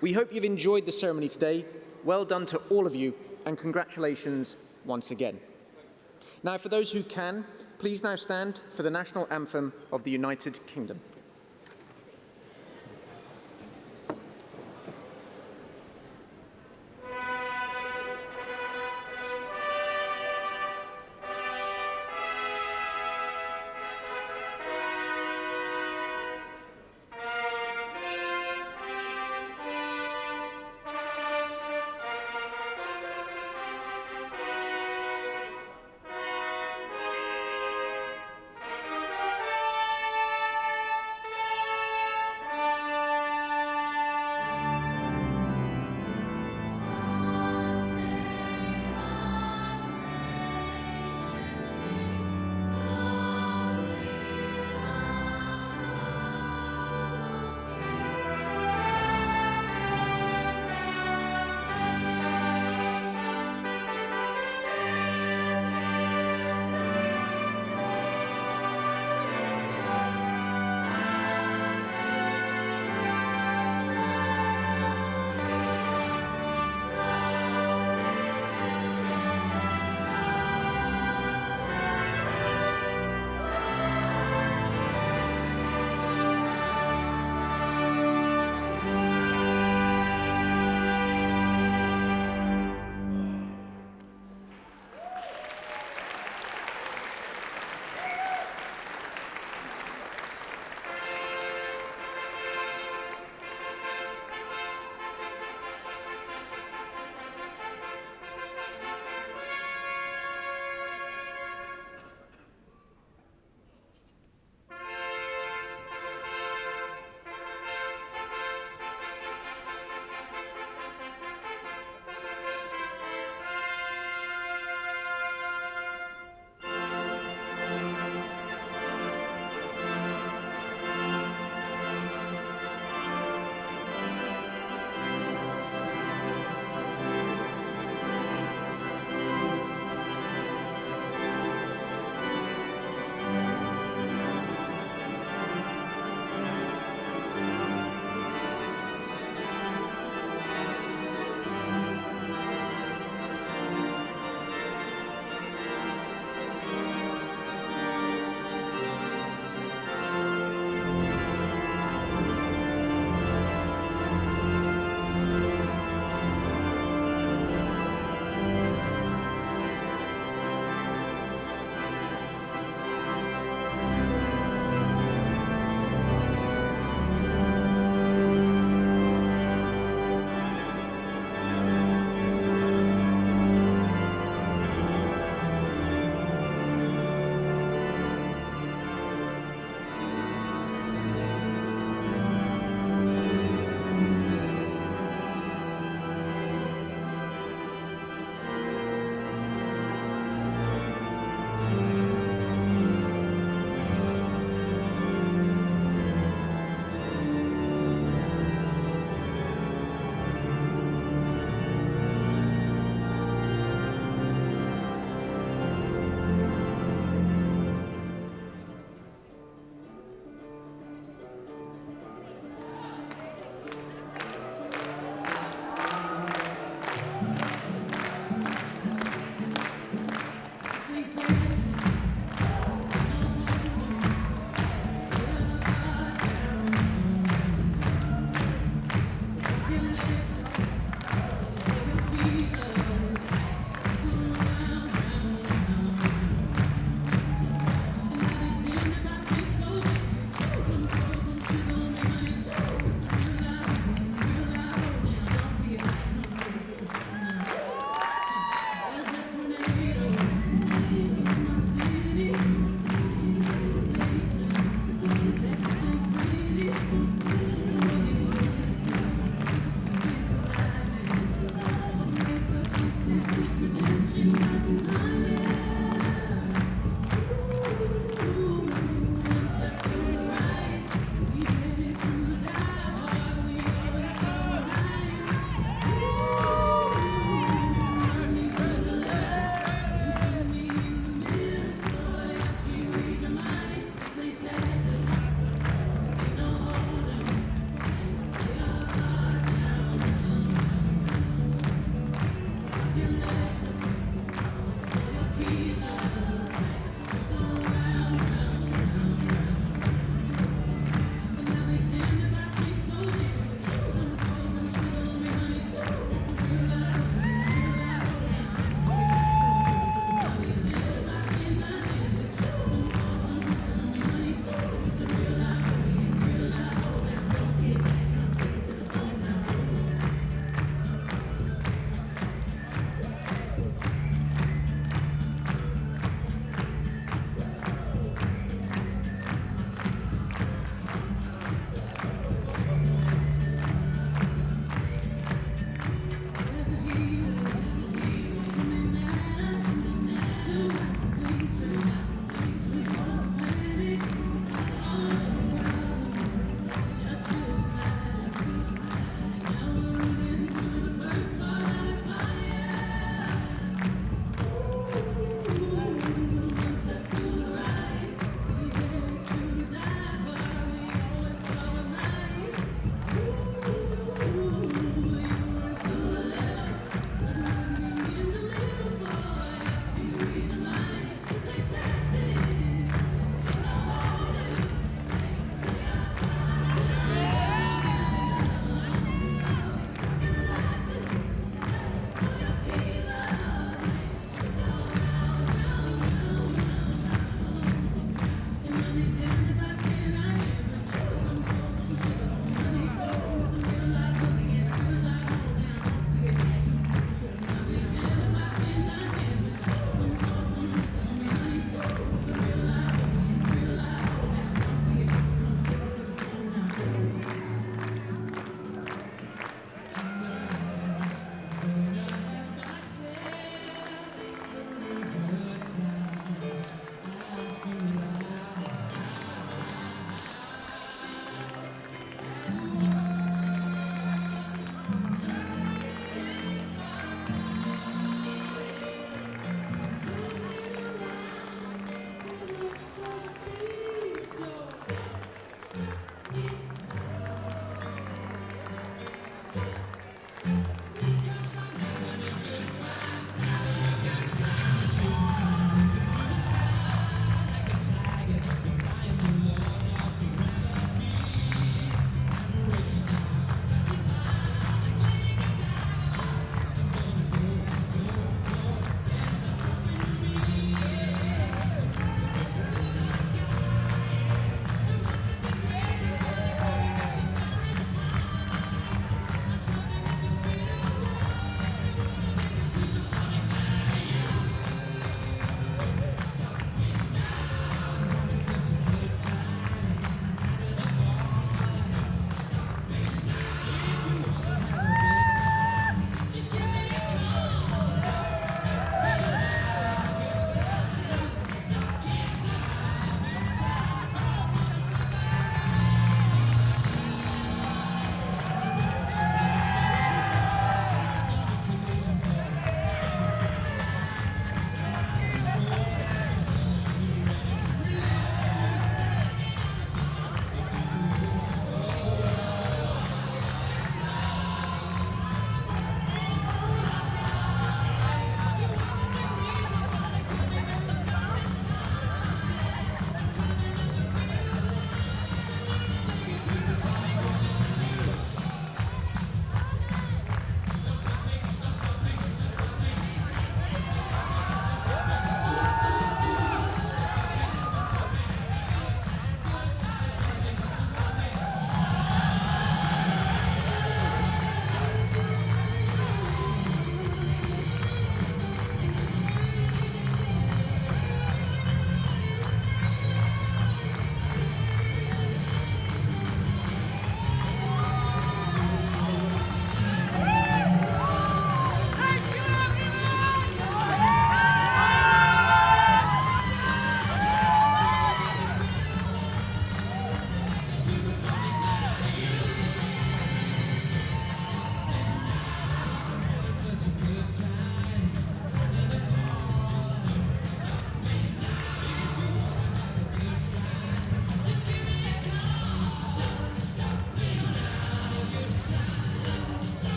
We hope you've enjoyed the ceremony today. Well done to all of you, and congratulations once again. Now, for those who can, please now stand for the national anthem of the United Kingdom.